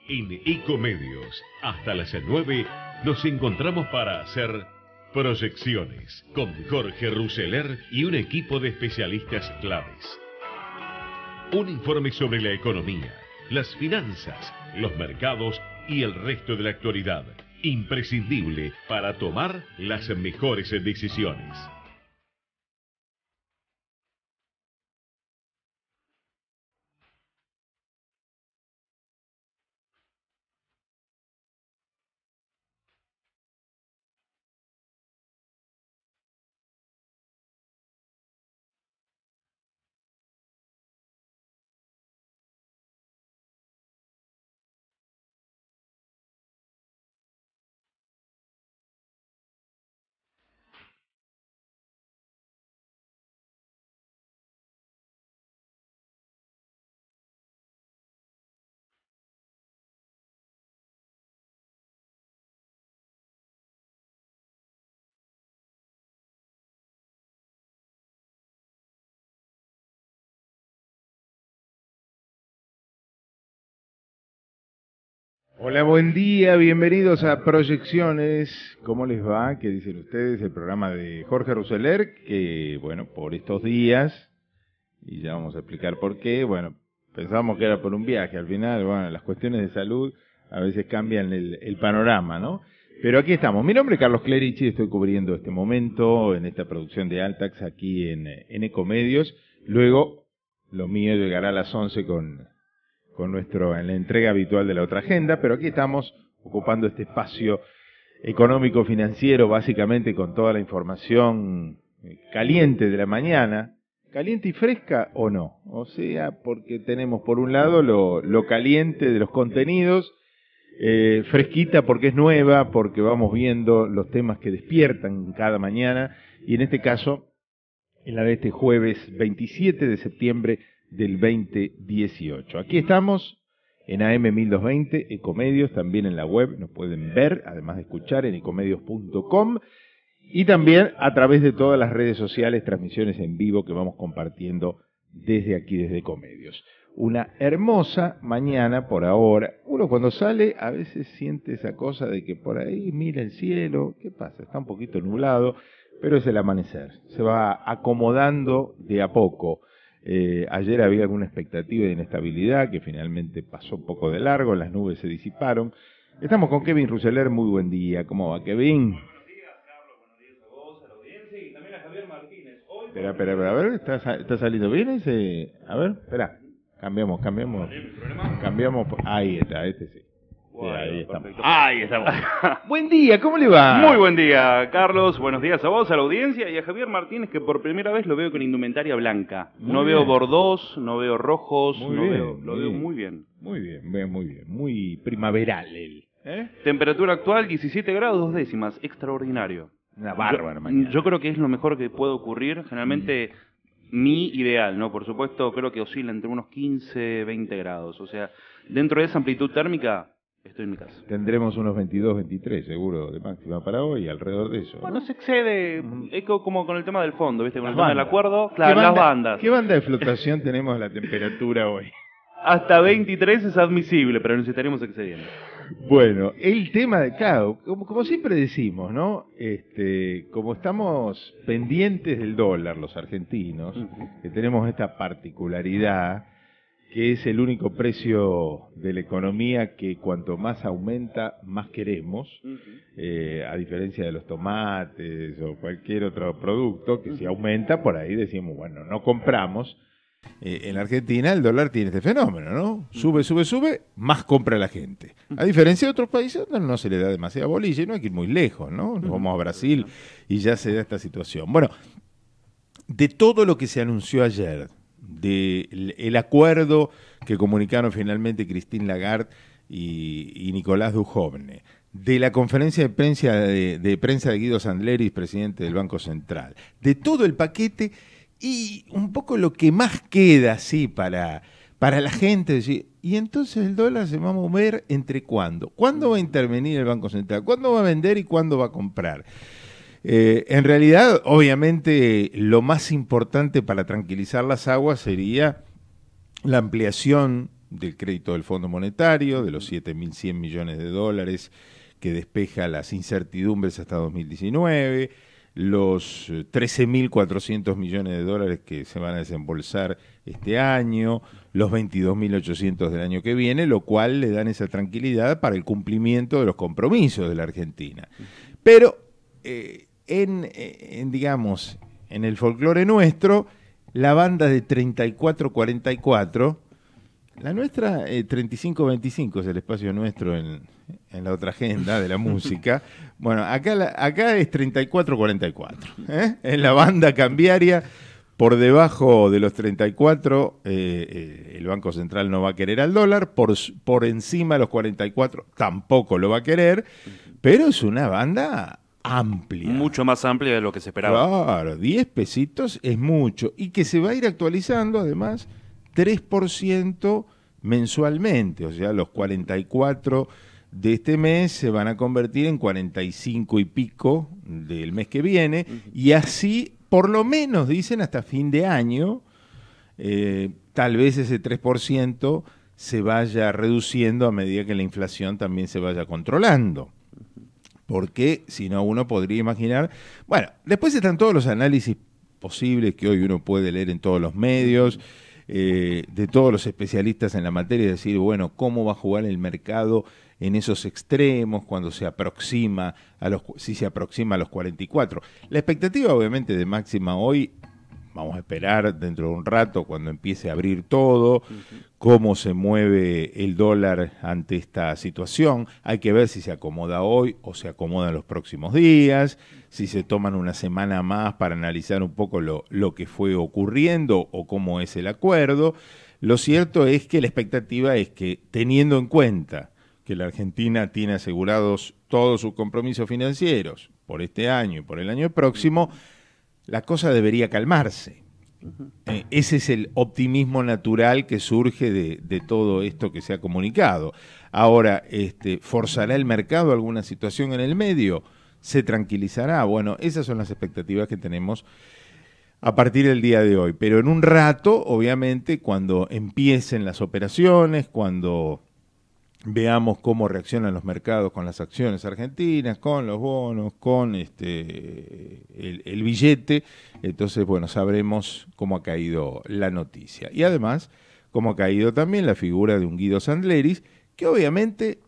En Ecomedios, hasta las 9, nos encontramos para hacer proyecciones con Jorge Rousseler y un equipo de especialistas claves. Un informe sobre la economía, las finanzas, los mercados y el resto de la actualidad, imprescindible para tomar las mejores decisiones. Hola, buen día, bienvenidos a Proyecciones. ¿Cómo les va? ¿Qué dicen ustedes? El programa de Jorge Rousseler, que, bueno, por estos días, y ya vamos a explicar por qué, bueno, pensábamos que era por un viaje, al final, bueno, las cuestiones de salud a veces cambian el panorama, ¿no? Pero aquí estamos. Mi nombre es Carlos Clerici, estoy cubriendo este momento en esta producción de Altax aquí en Ecomedios. Luego, lo mío llegará a las 11 con en la entrega habitual de la otra agenda, pero aquí estamos ocupando este espacio económico financiero, básicamente con toda la información caliente de la mañana, caliente y fresca o no, o sea, porque tenemos por un lado lo caliente de los contenidos, fresquita porque es nueva, porque vamos viendo los temas que despiertan cada mañana, y en este caso, en la de este jueves 27 de septiembre del 2018. Aquí estamos en AM 1220, Ecomedios, también en la web, nos pueden ver, además de escuchar en ecomedios.com, y también a través de todas las redes sociales, transmisiones en vivo que vamos compartiendo desde aquí, desde Ecomedios. Una hermosa mañana por ahora. Uno cuando sale a veces siente esa cosa de que por ahí mira el cielo, ¿qué pasa? Está un poquito nublado, pero es el amanecer, se va acomodando de a poco. Ayer había alguna expectativa de inestabilidad que finalmente pasó un poco de largo, las nubes se disiparon. Estamos con Kevin Rousseler, muy buen día. ¿Cómo va, Kevin? Buenos días, Carlos, buenos días a vos, a la audiencia y también a Javier Martínez. Hoy Espera, a ver, ¿está saliendo bien ese? A ver, espera, cambiamos. Ahí está, este sí. Bueno, ahí estamos. perfecto. Ahí estamos. Buen día, ¿cómo le va? Muy buen día, Carlos. Buenos días a vos, a la audiencia y a Javier Martínez, que por primera vez lo veo con indumentaria blanca. No veo bordós, no veo rojos, lo veo muy bien. Muy bien. Muy primaveral él. Temperatura actual 17 grados 2 décimas, extraordinario. Una bárbara mañana. Yo creo que es lo mejor que puede ocurrir. Generalmente mi ideal, ¿no? Por supuesto, creo que oscila entre unos 15, 20 grados. O sea, dentro de esa amplitud térmica, estoy en mi casa. Tendremos unos 22, 23 seguro de máxima para hoy, alrededor de eso. Bueno, ¿no? se excede, es como con el tema del fondo, ¿viste? Con Las el tema del bandas. acuerdo, claro, las bandas. ¿Qué banda de flotación tenemos la temperatura hoy? Hasta 23 es admisible, pero nos estaríamos excediendo. Bueno, el tema de, claro, como siempre decimos, ¿no? Como estamos pendientes del dólar, los argentinos, que tenemos esta particularidad, que es el único precio de la economía que cuanto más aumenta, más queremos, a diferencia de los tomates o cualquier otro producto, que si aumenta, por ahí decimos, bueno, no compramos. En Argentina el dólar tiene este fenómeno, ¿no? Sube, más compra la gente. A diferencia de otros países donde no se le da demasiada bolilla y no hay que ir muy lejos, ¿no? Nos vamos a Brasil y ya se da esta situación. Bueno, de todo lo que se anunció ayer, del acuerdo que comunicaron finalmente Christine Lagarde y Nicolás Dujovne, de la conferencia de prensa de Guido Sandleris, presidente del Banco Central, de todo el paquete y un poco lo que más queda, sí, para la gente, decir, y entonces el dólar se va a mover ¿entre cuándo? ¿Cuándo va a intervenir el Banco Central? ¿Cuándo va a vender y cuándo va a comprar? En realidad, obviamente, lo más importante para tranquilizar las aguas sería la ampliación del crédito del Fondo Monetario, de los 7.100 millones de dólares que despeja las incertidumbres hasta 2019, los 13.400 millones de dólares que se van a desembolsar este año, los 22.800 del año que viene, lo cual le dan esa tranquilidad para el cumplimiento de los compromisos de la Argentina. Pero digamos, en el folclore nuestro, la banda de 34-44, la nuestra 35-25 es el espacio nuestro en la otra agenda de la música. Bueno, acá es 34-44, es la banda cambiaria. Por debajo de los 34, el Banco Central no va a querer al dólar, por encima de los 44 tampoco lo va a querer, pero es una banda amplia. Mucho más amplia de lo que se esperaba. Claro, 10 pesitos es mucho, y que se va a ir actualizando además 3% mensualmente, o sea, los 44 de este mes se van a convertir en 45 y pico del mes que viene, y así, por lo menos, dicen, hasta fin de año, tal vez ese 3% se vaya reduciendo a medida que la inflación también se vaya controlando. Porque si no, uno podría imaginar... Bueno, después están todos los análisis posibles que hoy uno puede leer en todos los medios, de todos los especialistas en la materia, decir, bueno, cómo va a jugar el mercado en esos extremos cuando se aproxima si se aproxima a los 44. La expectativa, obviamente, de máxima hoy, vamos a esperar dentro de un rato cuando empiece a abrir todo, cómo se mueve el dólar ante esta situación. Hay que ver si se acomoda hoy o se acomoda en los próximos días, si se toman una semana más para analizar un poco lo que fue ocurriendo o cómo es el acuerdo. Lo cierto es que la expectativa es que, teniendo en cuenta que la Argentina tiene asegurados todos sus compromisos financieros por este año y por el año próximo, la cosa debería calmarse. Ese es el optimismo natural que surge de todo esto que se ha comunicado. Ahora, ¿forzará el mercado alguna situación en el medio? ¿Se tranquilizará? Bueno, esas son las expectativas que tenemos a partir del día de hoy. Pero en un rato, obviamente, cuando empiecen las operaciones, cuando veamos cómo reaccionan los mercados con las acciones argentinas, con los bonos, con el billete, entonces, bueno, sabremos cómo ha caído la noticia. Y además, cómo ha caído también la figura de un Guido Sandleris, que obviamente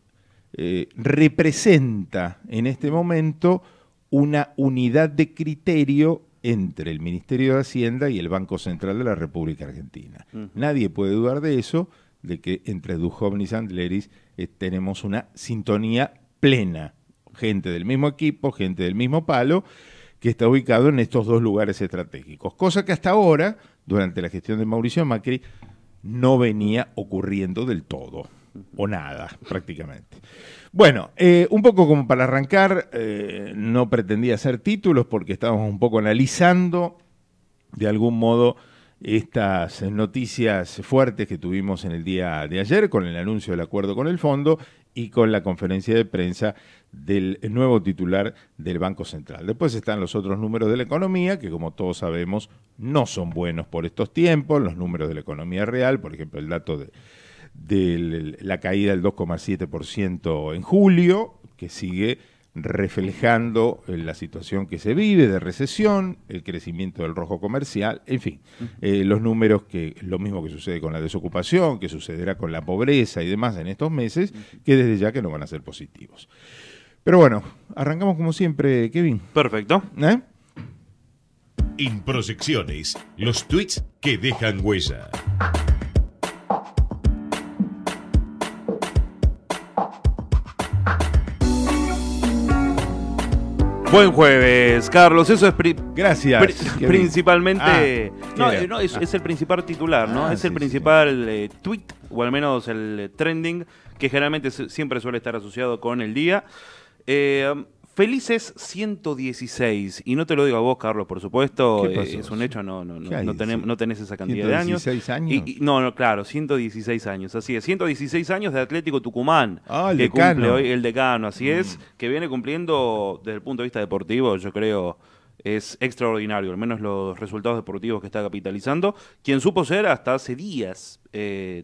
representa en este momento una unidad de criterio entre el Ministerio de Hacienda y el Banco Central de la República Argentina. Nadie puede dudar de eso, de que entre Duhovne y Sandleris tenemos una sintonía plena. Gente del mismo equipo, gente del mismo palo, que está ubicado en estos dos lugares estratégicos. Cosa que hasta ahora, durante la gestión de Mauricio Macri, no venía ocurriendo del todo, o nada, prácticamente. Bueno, un poco como para arrancar, no pretendía hacer títulos porque estábamos un poco analizando, de algún modo, estas noticias fuertes que tuvimos en el día de ayer con el anuncio del acuerdo con el fondo y con la conferencia de prensa del nuevo titular del Banco Central. Después están los otros números de la economía, que como todos sabemos no son buenos por estos tiempos, los números de la economía real, por ejemplo el dato de la caída del 2,7% en julio, que sigue reflejando la situación que se vive de recesión, el crecimiento del rojo comercial, en fin, los números lo mismo que sucede con la desocupación, que sucederá con la pobreza y demás en estos meses, que desde ya que no van a ser positivos. Pero bueno, arrancamos como siempre, Kevin. Perfecto. Inproyecciones, los tweets que dejan huella. Buen jueves, Carlos. Eso es gracias. Principalmente. Es el principal titular, ¿no? Es el principal tweet, o al menos el trending, que generalmente siempre suele estar asociado con el día. Felices 116. Y no te lo digo a vos, Carlos, por supuesto. Es un hecho, no tenés esa cantidad de años. ¿116 años? No, claro, 116 años. Así es, 116 años de Atlético Tucumán. El que decano. Cumple hoy el decano, así es. Que viene cumpliendo, desde el punto de vista deportivo, yo creo, es extraordinario, al menos los resultados deportivos que está capitalizando, quien supo ser hasta hace días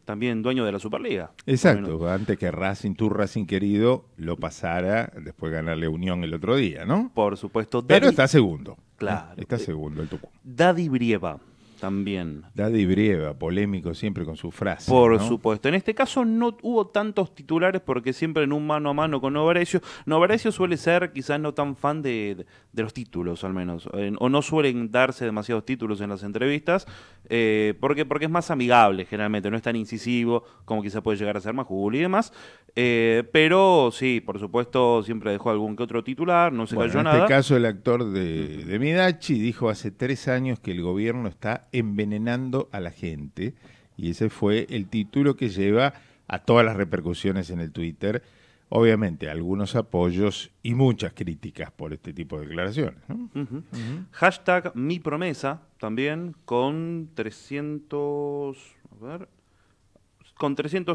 también dueño de la Superliga. Exacto, antes que Racing, tu Racing querido, lo pasara después de ganarle a Unión el otro día, ¿no? Por supuesto. Pero está segundo. Claro. Está segundo el Tucumán. Daddy Brieva también. Daddy Brieva, polémico siempre con su frase. Por ¿no? supuesto. En este caso no hubo tantos titulares porque siempre en un mano a mano con Novarecio. Novarecio suele ser quizás no tan fan de los títulos, al menos. O no suelen darse demasiados títulos en las entrevistas porque es más amigable generalmente. No es tan incisivo como quizás puede llegar a ser Majul y demás. Pero sí, por supuesto, siempre dejó algún que otro titular. No se cayó nada. En este caso el actor de Midachi dijo hace 3 años que el gobierno está envenenando a la gente, y ese fue el título que lleva a todas las repercusiones en el Twitter, obviamente algunos apoyos y muchas críticas por este tipo de declaraciones, ¿no? Hashtag mi promesa también con 300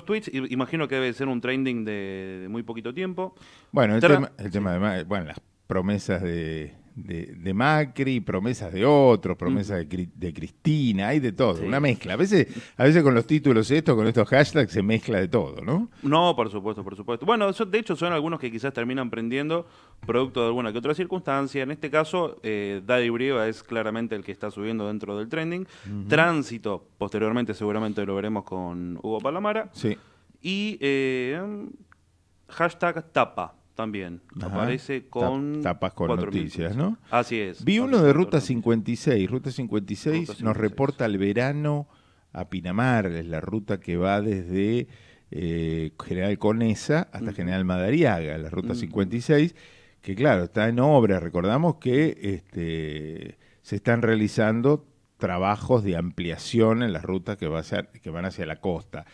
tweets, imagino que debe ser un trending de muy poquito tiempo. Bueno, el tema de las promesas de Macri, promesas de otros, promesas de Cristina, hay de todo, una mezcla. A veces con los títulos con estos hashtags se mezcla de todo, ¿no? No, por supuesto. Bueno, de hecho son algunos que quizás terminan prendiendo producto de alguna que otra circunstancia. En este caso, Daddy Brieva es claramente el que está subiendo dentro del trending. Tránsito, posteriormente seguramente lo veremos con Hugo Palamara. Sí. Y hashtag tapa. También aparece con tapas con noticias, ¿no? Así es. Vi uno de Ruta 56. Ruta 56 nos reporta el verano a Pinamar, es la ruta que va desde General Conesa hasta General Madariaga, la Ruta 56, que claro, está en obra. Recordamos que se están realizando trabajos de ampliación en las rutas que van hacia la costa.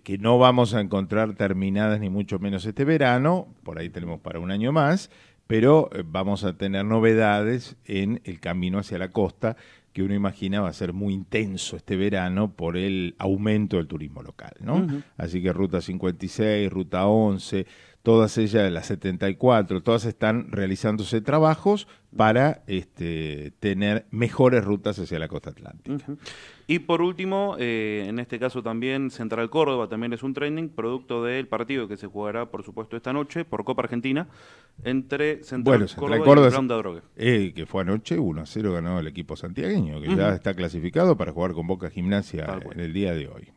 Que no vamos a encontrar terminadas ni mucho menos este verano, por ahí tenemos para un año más, pero vamos a tener novedades en el camino hacia la costa, que uno imagina va a ser muy intenso este verano por el aumento del turismo local, ¿no? Así que Ruta 56, Ruta 11, todas ellas, las 74, todas están realizándose trabajos para tener mejores rutas hacia la costa atlántica. Y por último, en este caso también Central Córdoba también es un trending, producto del partido que se jugará, por supuesto, esta noche por Copa Argentina, entre Central Córdoba y Brown de Adrogué. Que fue anoche, 1-0 ganó el equipo santiagueño, que ya está clasificado para jugar con Boca Gimnasia en el día de hoy.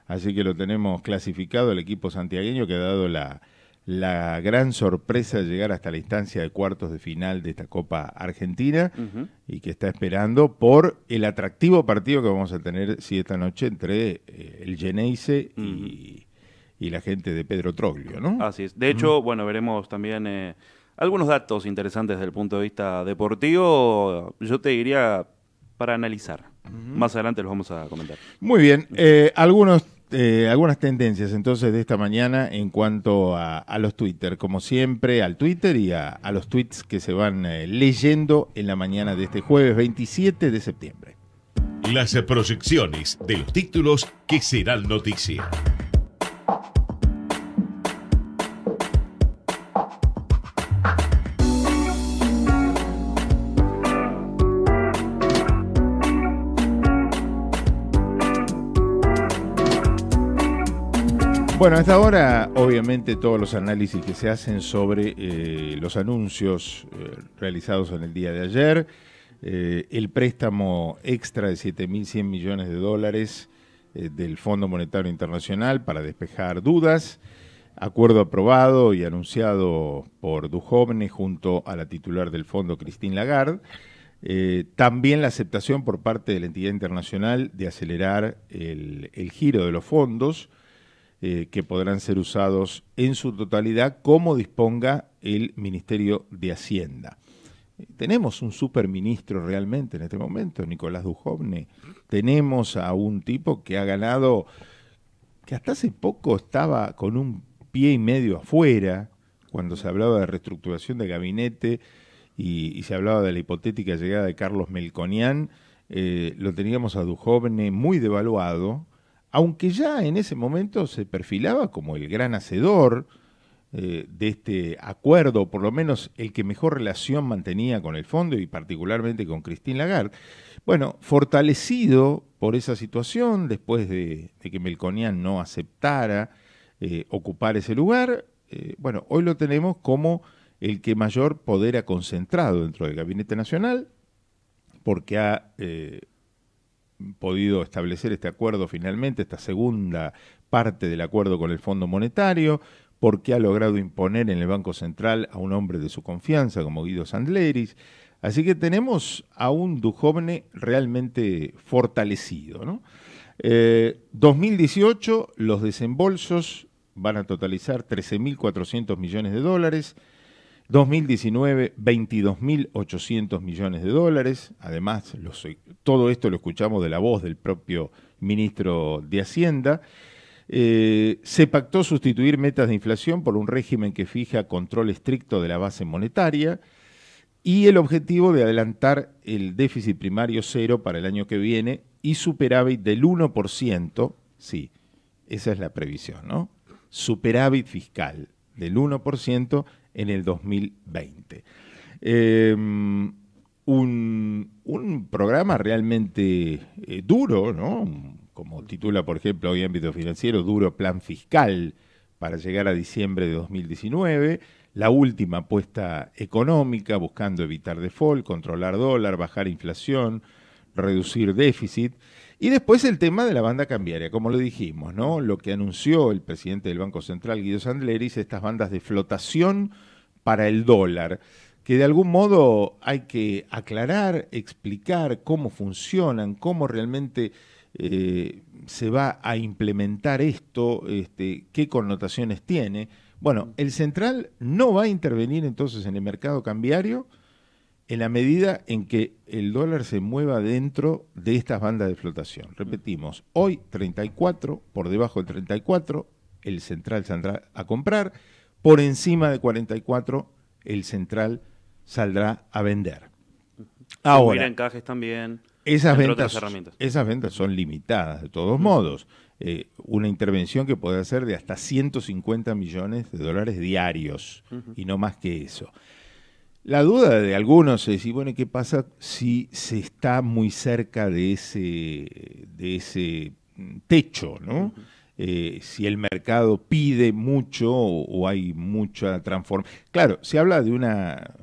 Así que lo tenemos clasificado el equipo santiagueño, que ha dado la gran sorpresa de llegar hasta la instancia de cuartos de final de esta Copa Argentina y que está esperando por el atractivo partido que vamos a tener esta noche entre el Geneise y la gente de Pedro Troglio, ¿no? Así es. De hecho, bueno, veremos también algunos datos interesantes desde el punto de vista deportivo, yo te diría para analizar. Más adelante los vamos a comentar. Muy bien. Algunas tendencias entonces de esta mañana en cuanto a los Twitter, como siempre, al Twitter y a los tweets que se van leyendo en la mañana de este jueves 27 de septiembre. Las proyecciones de los títulos que serán noticia. Bueno, hasta ahora, obviamente, todos los análisis que se hacen sobre los anuncios realizados en el día de ayer, el préstamo extra de $7.100 millones del Fondo Monetario Internacional para despejar dudas, acuerdo aprobado y anunciado por Duhovne junto a la titular del fondo, Christine Lagarde, también la aceptación por parte de la entidad internacional de acelerar el giro de los fondos, que podrán ser usados en su totalidad como disponga el Ministerio de Hacienda. Tenemos un superministro realmente en este momento, Nicolás Duhovne. Tenemos a un tipo que ha ganado, que hasta hace poco estaba con un pie y medio afuera, cuando se hablaba de reestructuración de gabinete y se hablaba de la hipotética llegada de Carlos Melconian, lo teníamos a Duhovne muy devaluado, aunque ya en ese momento se perfilaba como el gran hacedor, de este acuerdo, por lo menos el que mejor relación mantenía con el fondo y particularmente con Christine Lagarde. Bueno, fortalecido por esa situación, después de que Melconian no aceptara ocupar ese lugar, bueno, hoy lo tenemos como el que mayor poder ha concentrado dentro del Gabinete Nacional, porque ha podido establecer este acuerdo finalmente, esta segunda parte del acuerdo con el Fondo Monetario, porque ha logrado imponer en el Banco Central a un hombre de su confianza como Guido Sandleris. Así que tenemos a un Duhovne realmente fortalecido, ¿no? 2018, los desembolsos van a totalizar 13.400 millones de dólares, 2019, 22.800 millones de dólares. Además, todo esto lo escuchamos de la voz del propio ministro de Hacienda. Se pactó sustituir metas de inflación por un régimen que fija control estricto de la base monetaria y el objetivo de adelantar el déficit primario cero para el año que viene y superávit del 1%, sí, esa es la previsión, ¿no? Superávit fiscal del 1% en el 2020. Un programa realmente duro, ¿no? Como titula, por ejemplo, hoy Ámbito Financiero, duro plan fiscal para llegar a diciembre de 2019, la última apuesta económica buscando evitar default, controlar dólar, bajar inflación, reducir déficit. Y después el tema de la banda cambiaria, como lo dijimos, ¿no? Lo que anunció el presidente del Banco Central, Guido Sandleris, estas bandas de flotación para el dólar, que de algún modo hay que aclarar, explicar cómo funcionan, cómo realmente se va a implementar esto, qué connotaciones tiene. Bueno, el central no va a intervenir entonces en el mercado cambiario en la medida en que el dólar se mueva dentro de estas bandas de flotación. Repetimos, hoy 34, por debajo del 34, el central saldrá a comprar, por encima de 44, el central saldrá a vender. Ahora, encajes también. Esas ventas son limitadas, de todos modos. Una intervención que puede ser de hasta 150 millones de dólares diarios, y no más que eso. La duda de algunos es, y bueno, ¿qué pasa si se está muy cerca de ese techo, ¿no? Si el mercado pide mucho o hay mucha transformación. Claro, se habla de una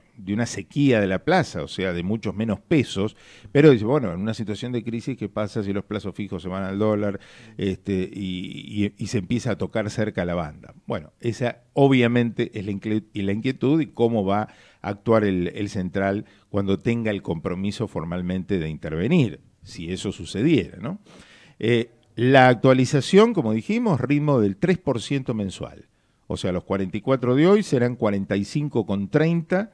sequía de la plaza, o sea, de muchos menos pesos, pero dice, bueno, en una situación de crisis, ¿qué pasa si los plazos fijos se van al dólar y se empieza a tocar cerca la banda? Bueno, esa obviamente es la inquietud y cómo va a actuar el central cuando tenga el compromiso formalmente de intervenir, si eso sucediera, ¿no? La actualización, como dijimos, ritmo del 3% mensual. O sea, los 44 de hoy serán 45,30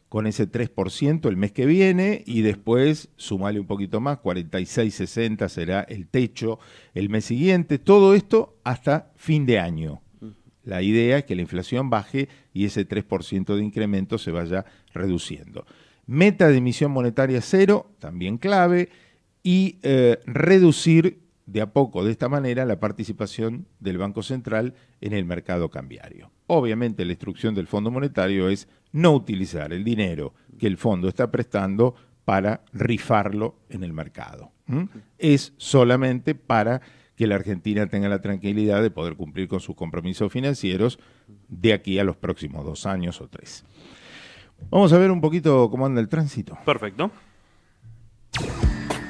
con ese 3% el mes que viene y después, sumale un poquito más, 46,60 será el techo el mes siguiente. Todo esto hasta fin de año. La idea es que la inflación baje y ese 3% de incremento se vaya reduciendo. Meta de emisión monetaria cero, también clave, y reducir de a poco, de esta manera, la participación del Banco Central en el mercado cambiario. Obviamente la instrucción del Fondo Monetario es no utilizar el dinero que el fondo está prestando para rifarlo en el mercado. Es solamente para que la Argentina tenga la tranquilidad de poder cumplir con sus compromisos financieros de aquí a los próximos 2 años o 3. Vamos a ver un poquito cómo anda el tránsito. Perfecto.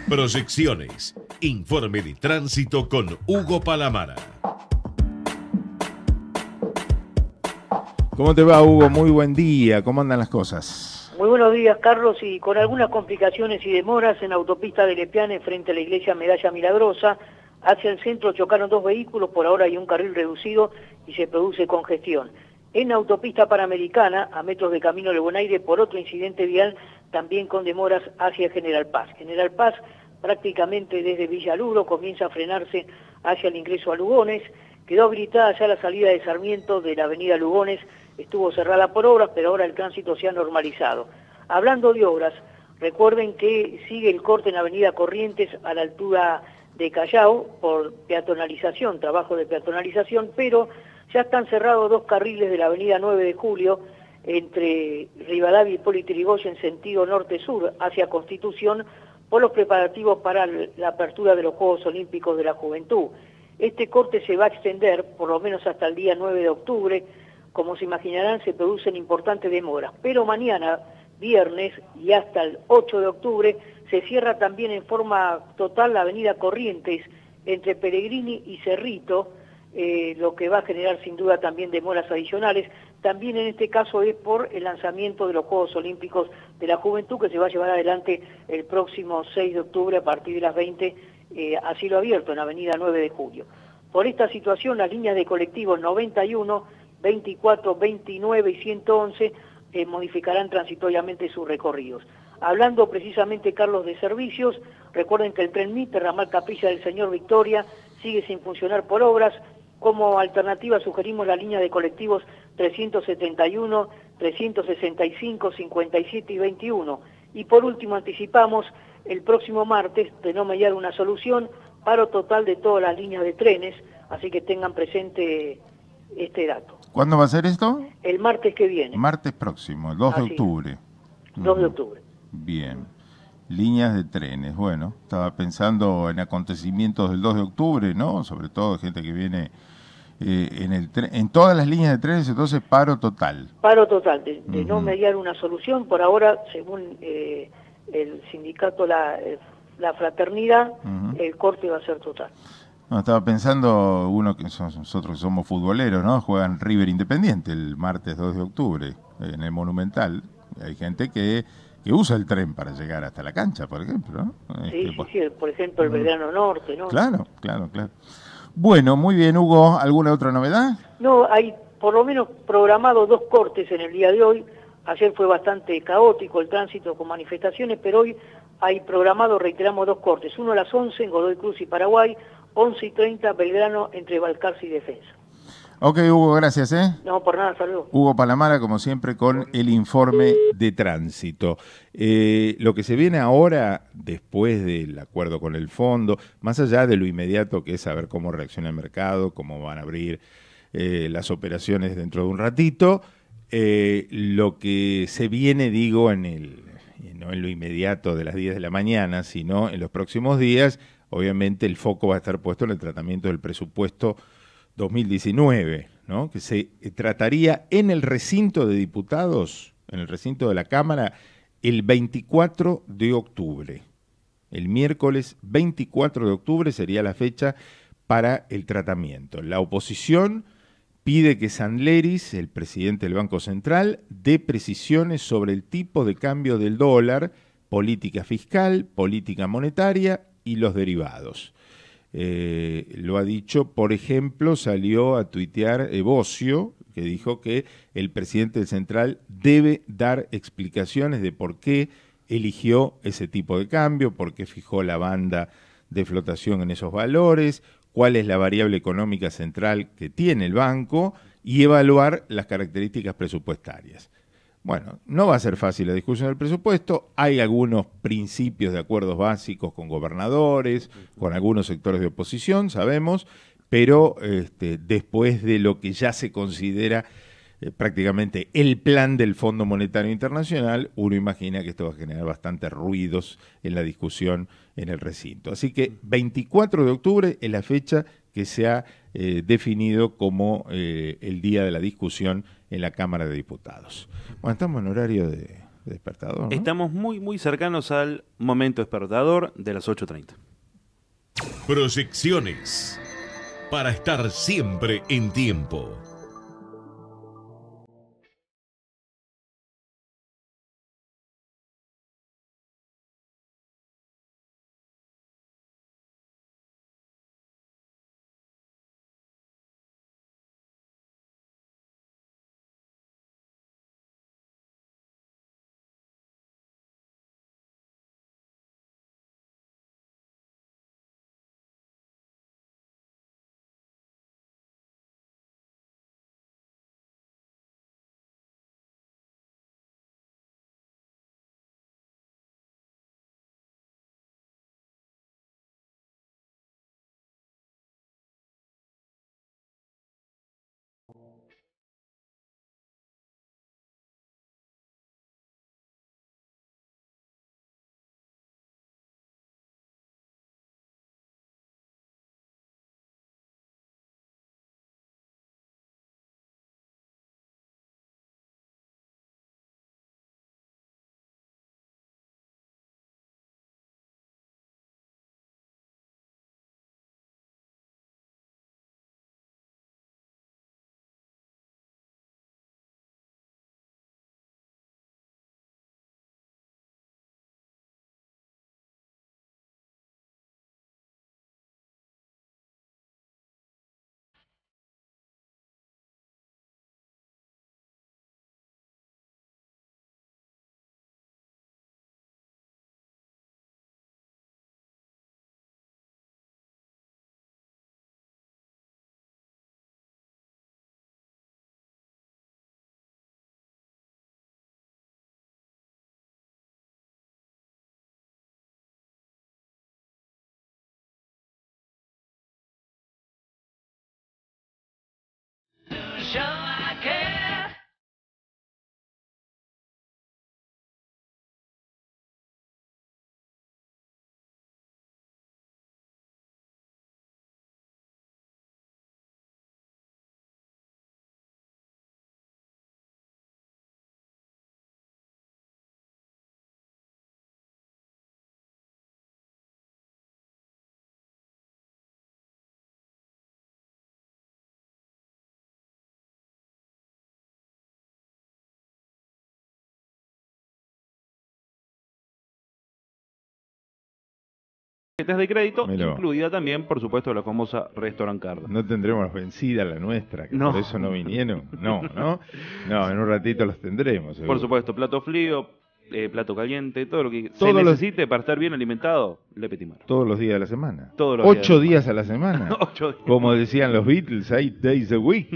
Proyecciones. Informe de tránsito con Hugo Palamara. ¿Cómo te va, Hugo? Muy buen día. ¿Cómo andan las cosas? Muy buenos días, Carlos, y con algunas complicaciones y demoras en autopista de Lepiane frente a la iglesia Medalla Milagrosa. Hacia el centro chocaron 2 vehículos, por ahora hay un carril reducido y se produce congestión. En autopista Panamericana, a metros de camino de Bonaire, por otro incidente vial, también con demoras hacia General Paz. General Paz, prácticamente desde Villa Luro, comienza a frenarse hacia el ingreso a Lugones. Quedó habilitada ya la salida de Sarmiento de la avenida Lugones, estuvo cerrada por obras, pero ahora el tránsito se ha normalizado. Hablando de obras, recuerden que sigue el corte en avenida Corrientes a la altura de Callao por peatonalización, trabajo de peatonalización, pero Ya están cerrados 2 carriles de la avenida 9 de Julio entre Rivadavia y Hipólito Yrigoyen en sentido norte-sur hacia Constitución por los preparativos para la apertura de los Juegos Olímpicos de la Juventud. Este corte se va a extender por lo menos hasta el día 9 de octubre. Como se imaginarán, se producen importantes demoras, pero mañana, viernes, y hasta el 8 de octubre, se cierra también en forma total la avenida Corrientes entre Pellegrini y Cerrito, lo que va a generar sin duda también demoras adicionales. También en este caso es por el lanzamiento de los Juegos Olímpicos de la Juventud, que se va a llevar adelante el próximo 6 de octubre a partir de las 20, a cielo abierto en la avenida 9 de Julio. Por esta situación, las líneas de colectivos 91, 24, 29 y 111 modificarán transitoriamente sus recorridos. Hablando precisamente, Carlos, de servicios, recuerden que el tren Mitre, ramal Capilla del Señor Victoria, sigue sin funcionar por obras. Como alternativa sugerimos la línea de colectivos 371, 365, 57 y 21. Y por último anticipamos el próximo martes, de no mediar una solución, paro total de todas las líneas de trenes, así que tengan presente este dato. ¿Cuándo va a ser esto? El martes que viene. Martes próximo, el 2 de octubre. 2 de octubre. Bien. Líneas de trenes. Bueno, estaba pensando en acontecimientos del 2 de octubre, ¿no? Sobre todo gente que viene en todas las líneas de trenes, entonces paro total. Paro total, de no mediar una solución. Por ahora, según el sindicato La Fraternidad, el corte va a ser total. No, estaba pensando, nosotros que somos futboleros, ¿no? Juegan River Independiente el martes 2 de octubre en el Monumental. Hay gente que usa el tren para llegar hasta la cancha, por ejemplo, ¿no? Sí, por ejemplo el Belgrano Norte, ¿no? Claro. Bueno, muy bien, Hugo, ¿alguna otra novedad? No, hay por lo menos programado 2 cortes en el día de hoy. Ayer fue bastante caótico el tránsito con manifestaciones, pero hoy hay programado, reiteramos, 2 cortes. Uno a las 11 en Godoy Cruz y Paraguay, 11:30 Belgrano entre Balcarce y Defensa. Ok, Hugo, gracias, No, por nada, saludos. Hugo Palamara, como siempre, con el informe de tránsito. Lo que se viene ahora, después del acuerdo con el fondo, más allá de lo inmediato que es saber cómo reacciona el mercado, cómo van a abrir las operaciones dentro de un ratito, lo que se viene, digo, no en lo inmediato de las 10 de la mañana, sino en los próximos días, obviamente el foco va a estar puesto en el tratamiento del presupuesto 2019, ¿no? Que se trataría en el recinto de diputados, en el recinto de la Cámara, el 24 de octubre. El miércoles 24 de octubre sería la fecha para el tratamiento. La oposición pide que Sanleris, el presidente del Banco Central, dé precisiones sobre el tipo de cambio del dólar, política fiscal, política monetaria y los derivados. Lo ha dicho, por ejemplo, salió a tuitear Bocio, que dijo que el presidente del Central debe dar explicaciones de por qué eligió ese tipo de cambio, por qué fijó la banda de flotación en esos valores, cuál es la variable económica central que tiene el banco y evaluar las características presupuestarias. Bueno, no va a ser fácil la discusión del presupuesto, hay algunos principios de acuerdos básicos con gobernadores, con algunos sectores de oposición, sabemos, pero después de lo que ya se considera prácticamente el plan del Fondo Monetario Internacional, uno imagina que esto va a generar bastantes ruidos en la discusión en el recinto. Así que 24 de octubre es la fecha que se ha definido como el día de la discusión en la Cámara de Diputados. Bueno, estamos en horario de despertador, ¿no? Estamos muy cercanos al momento despertador de las 8:30. Proyecciones para estar siempre en tiempo. show I care. Tarjetas de crédito, Mira. incluida también, por supuesto, la famosa Restaurant Card. No tendremos vencida la nuestra, que No. por eso no vinieron. No, en un ratito los tendremos. seguro. Por supuesto, plato frío, plato caliente, todo lo que se Todos los- necesite para estar bien alimentado, Le Petit Mar. Todos los días de la semana. Todos los 8 días. días a la semana. 8 días. Como decían los Beatles, 8 days a week.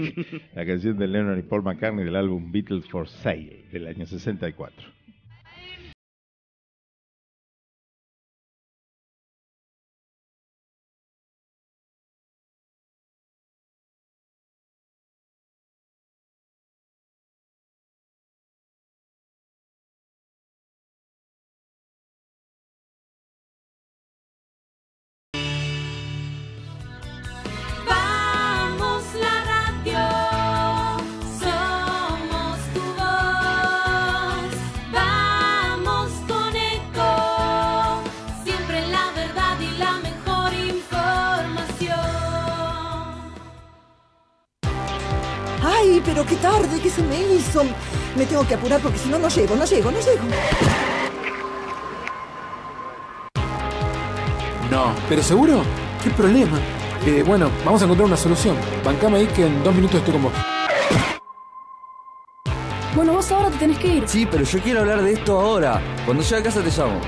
La canción de Lennon y Paul McCartney del álbum Beatles for Sale del año 64. Vamos la radio, somos tu voz. Vamos con Eco, siempre la verdad y la mejor información. Ay, pero qué tarde, ¿qué se me hizo? Me tengo que apurar porque si no, no llego. No. ¿Pero seguro? ¿Qué problema? Bueno, vamos a encontrar una solución. Bancame ahí que en 2 minutos estoy con vos. Bueno, vos ahora te tenés que ir. Sí, pero yo quiero hablar de esto ahora. Cuando llegue a casa te llamo.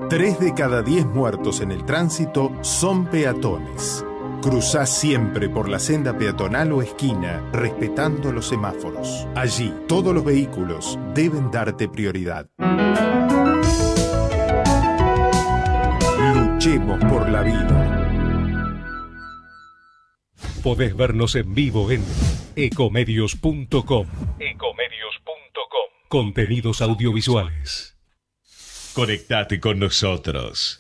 3 de cada 10 muertos en el tránsito son peatones. Cruzá siempre por la senda peatonal o esquina, respetando los semáforos. Allí, todos los vehículos deben darte prioridad. Luchemos por la vida. Podés vernos en vivo en ecomedios.com. Contenidos audiovisuales. Conectate con nosotros.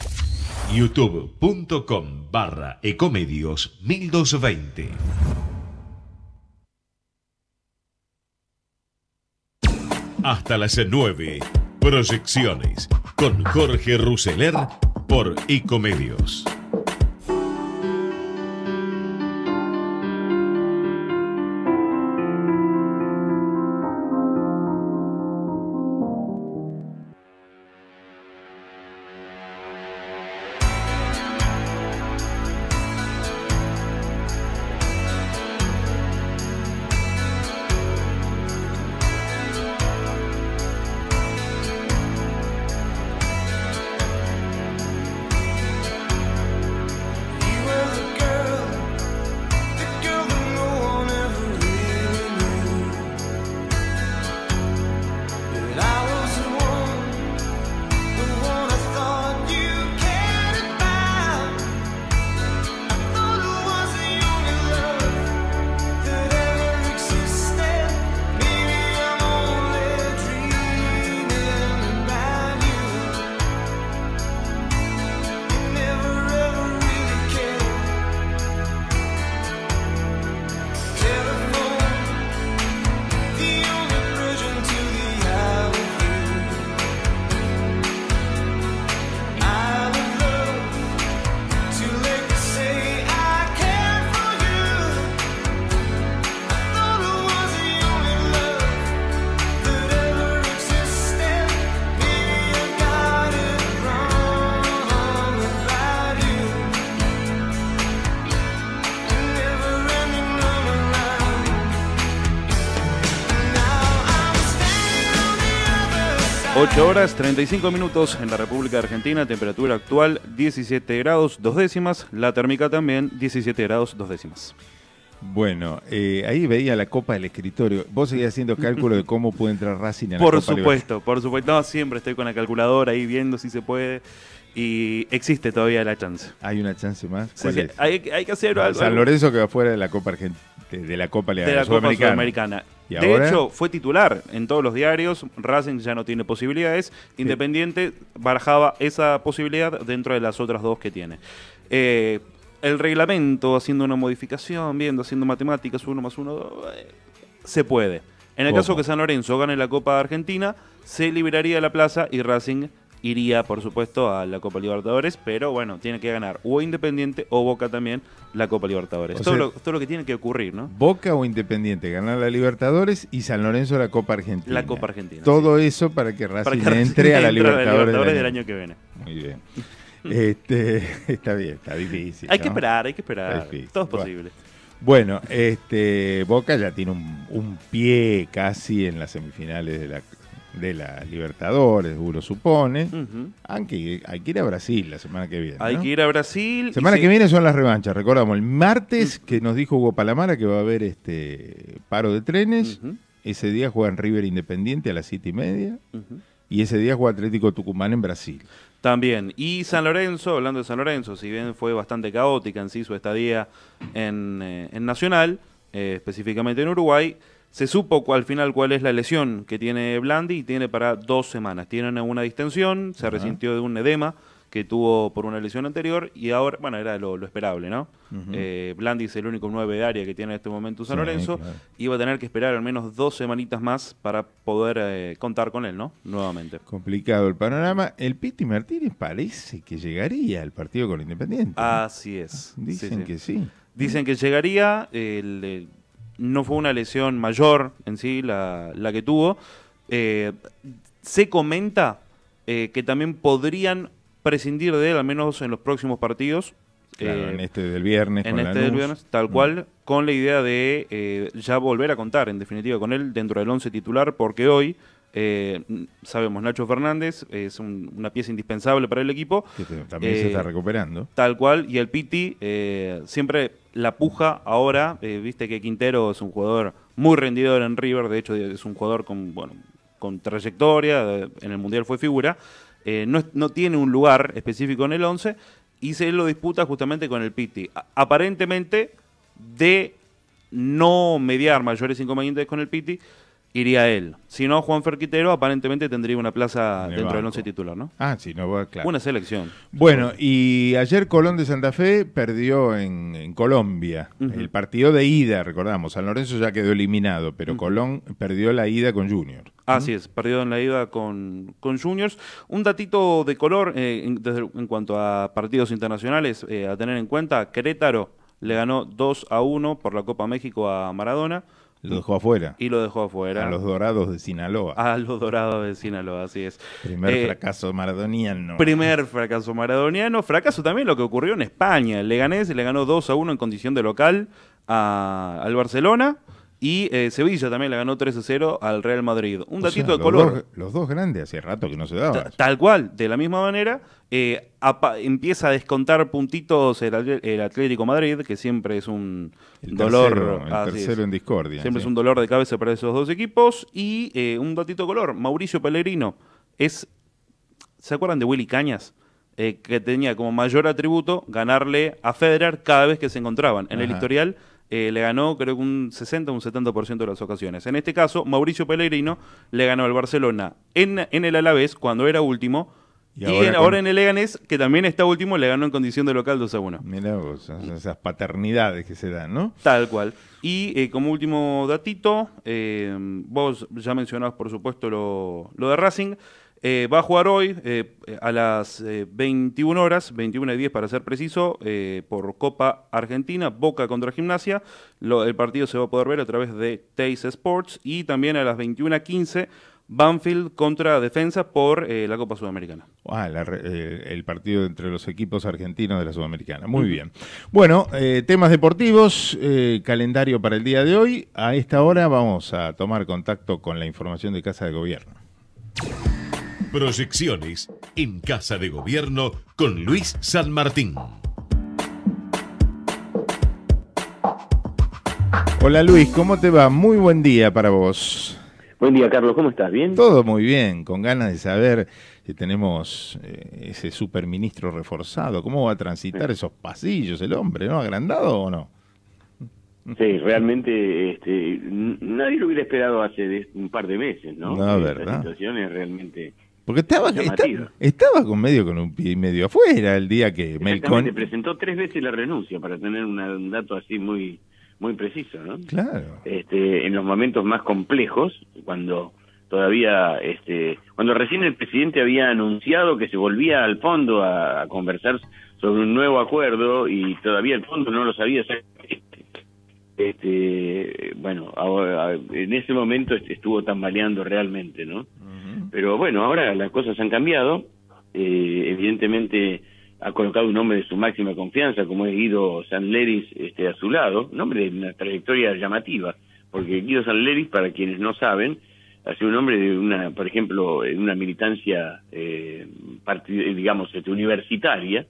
youtube.com/ecomedios1220. Hasta las 9. Proyecciones con Jorge Ruseler por Ecomedios. Ocho horas 35 minutos en la República Argentina, temperatura actual 17 grados 2 décimas, la térmica también 17 grados 2 décimas. Bueno, ahí veía la copa del escritorio. Vos seguías haciendo cálculo de cómo puede entrar Racing en la Por Copa supuesto, no, siempre estoy con la calculadora ahí viendo si se puede. Y existe todavía la chance. ¿Hay una chance más? Sí, ¿Cuál sí, es? hay que hacer algo. San Lorenzo quedó fuera de la Copa de la Copa Sudamericana. ¿Y de ahora? hecho, fue titular en todos los diarios. Racing ya no tiene posibilidades. Independiente barajaba esa posibilidad dentro de las otras dos que tiene. El reglamento, haciendo una modificación, haciendo matemáticas, 1 más 1, se puede. En el caso que San Lorenzo gane la Copa Argentina, se liberaría la plaza y Racing iría, por supuesto, a la Copa Libertadores, pero bueno, tiene que ganar o Independiente o Boca también la Copa Libertadores. Todo lo que tiene que ocurrir, ¿no? Boca o Independiente ganar la Libertadores y San Lorenzo la Copa Argentina. La Copa Argentina. Todo eso para que Racing entre a la Libertadores del año que viene. Muy bien. Está bien, está difícil. Hay que esperar. Todo es posible. Bueno, Boca ya tiene un pie casi en las semifinales de la Libertadores, uno supone. Aunque hay que ir a Brasil la semana que viene. Hay que ir a Brasil. Semana que viene son las revanchas, recordamos. El martes, que nos dijo Hugo Palamara que va a haber paro de trenes. Ese día juegan River Independiente a las 7:30. Y ese día juega Atlético Tucumán en Brasil. También. Y San Lorenzo, hablando de San Lorenzo, si bien fue bastante caótica en sí su estadía en Nacional, específicamente en Uruguay, se supo al final cuál es la lesión que tiene Blandi y tiene para 2 semanas. Tiene una distensión, se resintió de un edema que tuvo por una lesión anterior y ahora, bueno, era lo esperable, ¿no? Blandi es el único 9 de área que tiene en este momento San Lorenzo y va a tener que esperar al menos 2 semanitas más para poder contar con él, ¿no? Nuevamente. Complicado el panorama. El Piti Martínez parece que llegaría al partido con Independiente. Así es. Dicen que sí. Dicen que llegaría, no fue una lesión mayor en sí la que tuvo. Se comenta que también podrían prescindir de él, al menos en los próximos partidos. Claro, en este del viernes. En este del viernes, tal cual, con la idea de ya volver a contar, en definitiva, con él dentro del 11 titular, porque hoy, sabemos, Nacho Fernández es una pieza indispensable para el equipo. Que también se está recuperando. Tal cual, y el Piti siempre la puja ahora, viste que Quintero es un jugador muy rendidor en River, de hecho es un jugador con trayectoria, en el Mundial fue figura. No tiene un lugar específico en el 11 y se lo disputa justamente con el Piti. Aparentemente, de no mediar mayores inconvenientes con el Piti, iría él. Si no, Juan Ferquitero aparentemente tendría una plaza dentro del 11 titular, ¿no? Ah, sí, no va, claro. Una selección. Bueno, y ayer Colón de Santa Fe perdió en Colombia. El partido de ida, recordamos. San Lorenzo ya quedó eliminado, pero Colón perdió la ida con Junior. Así es, perdió en la ida con Juniors. Un datito de color en cuanto a partidos internacionales a tener en cuenta. Querétaro le ganó 2-1 por la Copa México a Maradona. Lo dejó afuera. Y lo dejó afuera. A los Dorados de Sinaloa. A los Dorados de Sinaloa, así es. Primer fracaso maradoniano. Primer fracaso maradoniano. Fracaso también lo que ocurrió en España. El Leganés le ganó 2-1 en condición de local al Barcelona. Y Sevilla también le ganó 3-0 al Real Madrid. Un datito de color. Los dos grandes, hace rato que no se daban. Tal cual, de la misma manera, empieza a descontar puntitos el Atlético Madrid, que siempre es un dolor. El tercero en discordia. Siempre es un dolor de cabeza para esos dos equipos. Y un datito de color, Mauricio Pellegrino ¿se acuerdan de Willy Cañas? Que tenía como mayor atributo ganarle a Federer cada vez que se encontraban. En el historial le ganó creo que un 60 o un 70% de las ocasiones. En este caso, Mauricio Pellegrino le ganó al Barcelona en el Alavés cuando era último. Y ahora en el Leganés, que también está último, le ganó en condición de local 2-1. Mirá vos, esas paternidades que se dan, ¿no? Tal cual. Y como último datito, vos ya mencionabas, por supuesto, lo de Racing. Va a jugar hoy a las 21 horas, 21:10 para ser preciso, por Copa Argentina, Boca contra Gimnasia. El partido se va a poder ver a través de Teis Sports y también a las 21:15 Banfield contra Defensa por la Copa Sudamericana. El partido entre los equipos argentinos de la Sudamericana. Muy bien. Bueno, temas deportivos, calendario para el día de hoy. A esta hora vamos a tomar contacto con la información de Casa de Gobierno. Proyecciones en Casa de Gobierno con Luis San Martín. Hola Luis, ¿cómo te va? Muy buen día para vos. Buen día, Carlos, ¿cómo estás? ¿Bien? Todo muy bien, con ganas de saber si tenemos ese superministro reforzado. ¿Cómo va a transitar esos pasillos el hombre, no? ¿Agrandado o no? Sí, realmente nadie lo hubiera esperado hace un par de meses, ¿no? No, Esta ¿verdad? situación es realmente Porque estaba con un pie y medio afuera el día que Melconian presentó 3 veces la renuncia para tener un dato así muy preciso, ¿no? Claro. En los momentos más complejos, cuando todavía, cuando recién el presidente había anunciado que se volvía al fondo a conversar sobre un nuevo acuerdo y todavía el fondo no lo sabía exactamente. Bueno, ahora, en ese momento estuvo tambaleando realmente, ¿no? Pero bueno, ahora las cosas han cambiado. Evidentemente ha colocado un hombre de su máxima confianza, como es Guido Sanleris, a su lado, un hombre de una trayectoria llamativa, porque Guido Sanleris, para quienes no saben, ha sido un hombre de por ejemplo, una militancia, digamos, universitaria,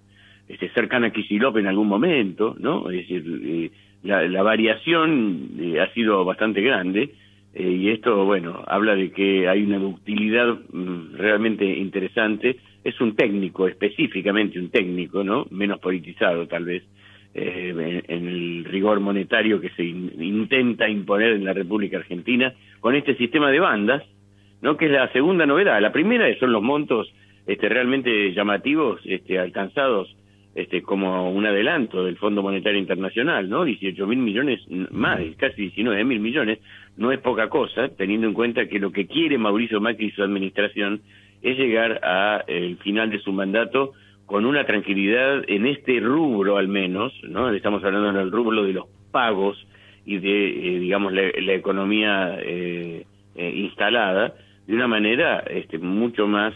cercana a Kicillof en algún momento, ¿no? Es decir, la variación ha sido bastante grande, y esto, bueno, habla de que hay una ductilidad realmente interesante. Es un técnico, específicamente un técnico, ¿no? Menos politizado, tal vez, en el rigor monetario que se intenta imponer en la República Argentina con este sistema de bandas, ¿no? Que es la segunda novedad. La primera son los montos realmente llamativos, alcanzados como un adelanto del Fondo Monetario Internacional, ¿no? 18.000 millones más, casi 19.000 millones, no es poca cosa, teniendo en cuenta que lo que quiere Mauricio Macri y su administración es llegar a el final de su mandato con una tranquilidad en este rubro al menos, ¿no? Estamos hablando en el rubro de los pagos y de, digamos, la economía instalada, de una manera mucho más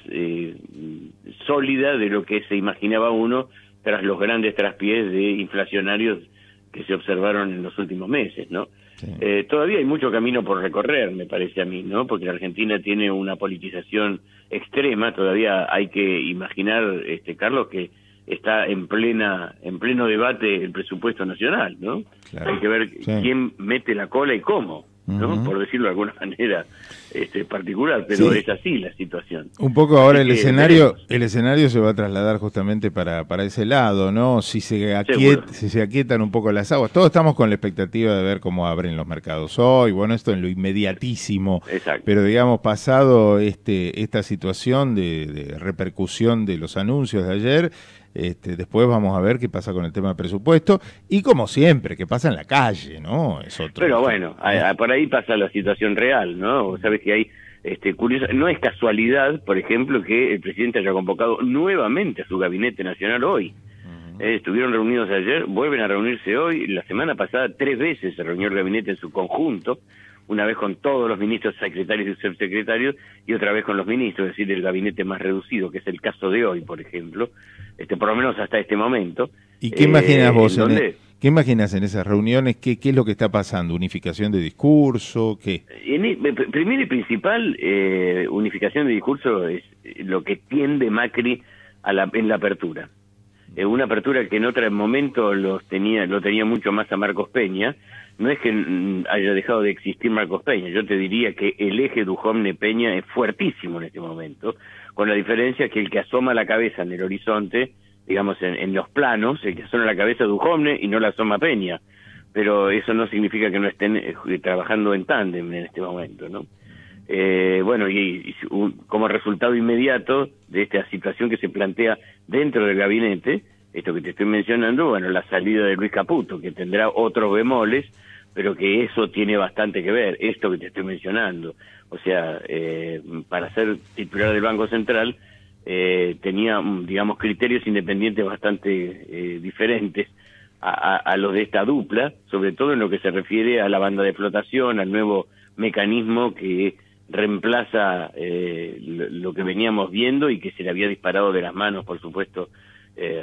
sólida de lo que se imaginaba uno tras los grandes traspiés de inflacionarios que se observaron en los últimos meses, ¿no? Sí. Todavía hay mucho camino por recorrer, me parece a mí, ¿no? Porque la Argentina tiene una politización extrema, todavía hay que imaginar, Carlos, que está en pleno debate el presupuesto nacional, ¿no? Claro. Hay que ver quién mete la cola y cómo, ¿no? Por decirlo de alguna manera particular, pero es así la situación. Un poco ahora el escenario se va a trasladar justamente para ese lado, ¿no? Si se aquietan un poco las aguas. Todos estamos con la expectativa de ver cómo abren los mercados hoy, bueno, esto en lo inmediatísimo. Exacto. Pero digamos, pasado esta situación de repercusión de los anuncios de ayer, después vamos a ver qué pasa con el tema de presupuesto y, como siempre, qué pasa en la calle, ¿no? Es otro. Pero bueno, por ahí pasa la situación real, ¿no? Sabes que hay, curioso, no es casualidad, por ejemplo, que el presidente haya convocado nuevamente a su gabinete nacional hoy. Estuvieron reunidos ayer, vuelven a reunirse hoy. La semana pasada 3 veces se reunió el gabinete en su conjunto, una vez con todos los ministros, secretarios y subsecretarios, y otra vez con los ministros, es decir, el gabinete más reducido, que es el caso de hoy, por ejemplo, por lo menos hasta este momento. ¿Y qué imaginas vos? ¿Qué imaginas en esas reuniones? ¿Qué es lo que está pasando? ¿Unificación de discurso? ¿Qué? Primero y principal, unificación de discurso es lo que tiende Macri en la apertura. Una apertura que en otro momento lo tenía mucho más a Marcos Peña. No es que haya dejado de existir Marcos Peña, yo te diría que el eje Duhovne-Peña es fuertísimo en este momento, con la diferencia que el que asoma la cabeza en el horizonte, digamos en los planos, el que asoma la cabeza es Duhovne y no la asoma Peña, pero eso no significa que no estén trabajando en tándem en este momento, ¿no? Bueno, y como resultado inmediato de esta situación que se plantea dentro del gabinete, esto que te estoy mencionando, bueno, la salida de Luis Caputo, que tendrá otros bemoles, pero que eso tiene bastante que ver, esto que te estoy mencionando. O sea, para ser titular del Banco Central, tenía, digamos, criterios independientes bastante diferentes a los de esta dupla, sobre todo en lo que se refiere a la banda de flotación, al nuevo mecanismo que reemplaza lo que veníamos viendo y que se le había disparado de las manos, por supuesto,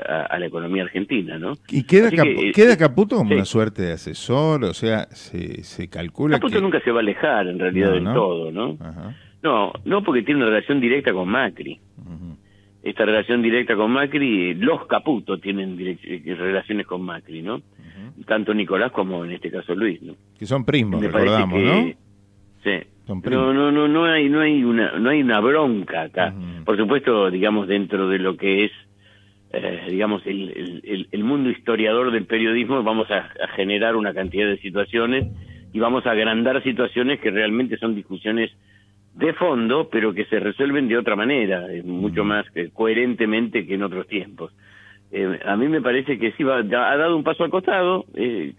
a la economía argentina, ¿no? ¿Y queda Caputo como una suerte de asesor? O sea, se calcula Caputo nunca se va a alejar, en realidad, del todo, ¿no? Ajá. No, porque tiene una relación directa con Macri. Esta relación directa con Macri, los Caputo tienen relaciones con Macri, ¿no? Tanto Nicolás como, en este caso, Luis, ¿no? Que son primos, recordamos, ¿no? Sí. Son primos. No hay una bronca acá. Por supuesto, digamos, dentro de lo que es, digamos, el mundo historiador del periodismo, vamos a generar una cantidad de situaciones y vamos a agrandar situaciones que realmente son discusiones de fondo, pero que se resuelven de otra manera, mucho más coherentemente que en otros tiempos. A mí me parece que sí ha dado un paso al costado,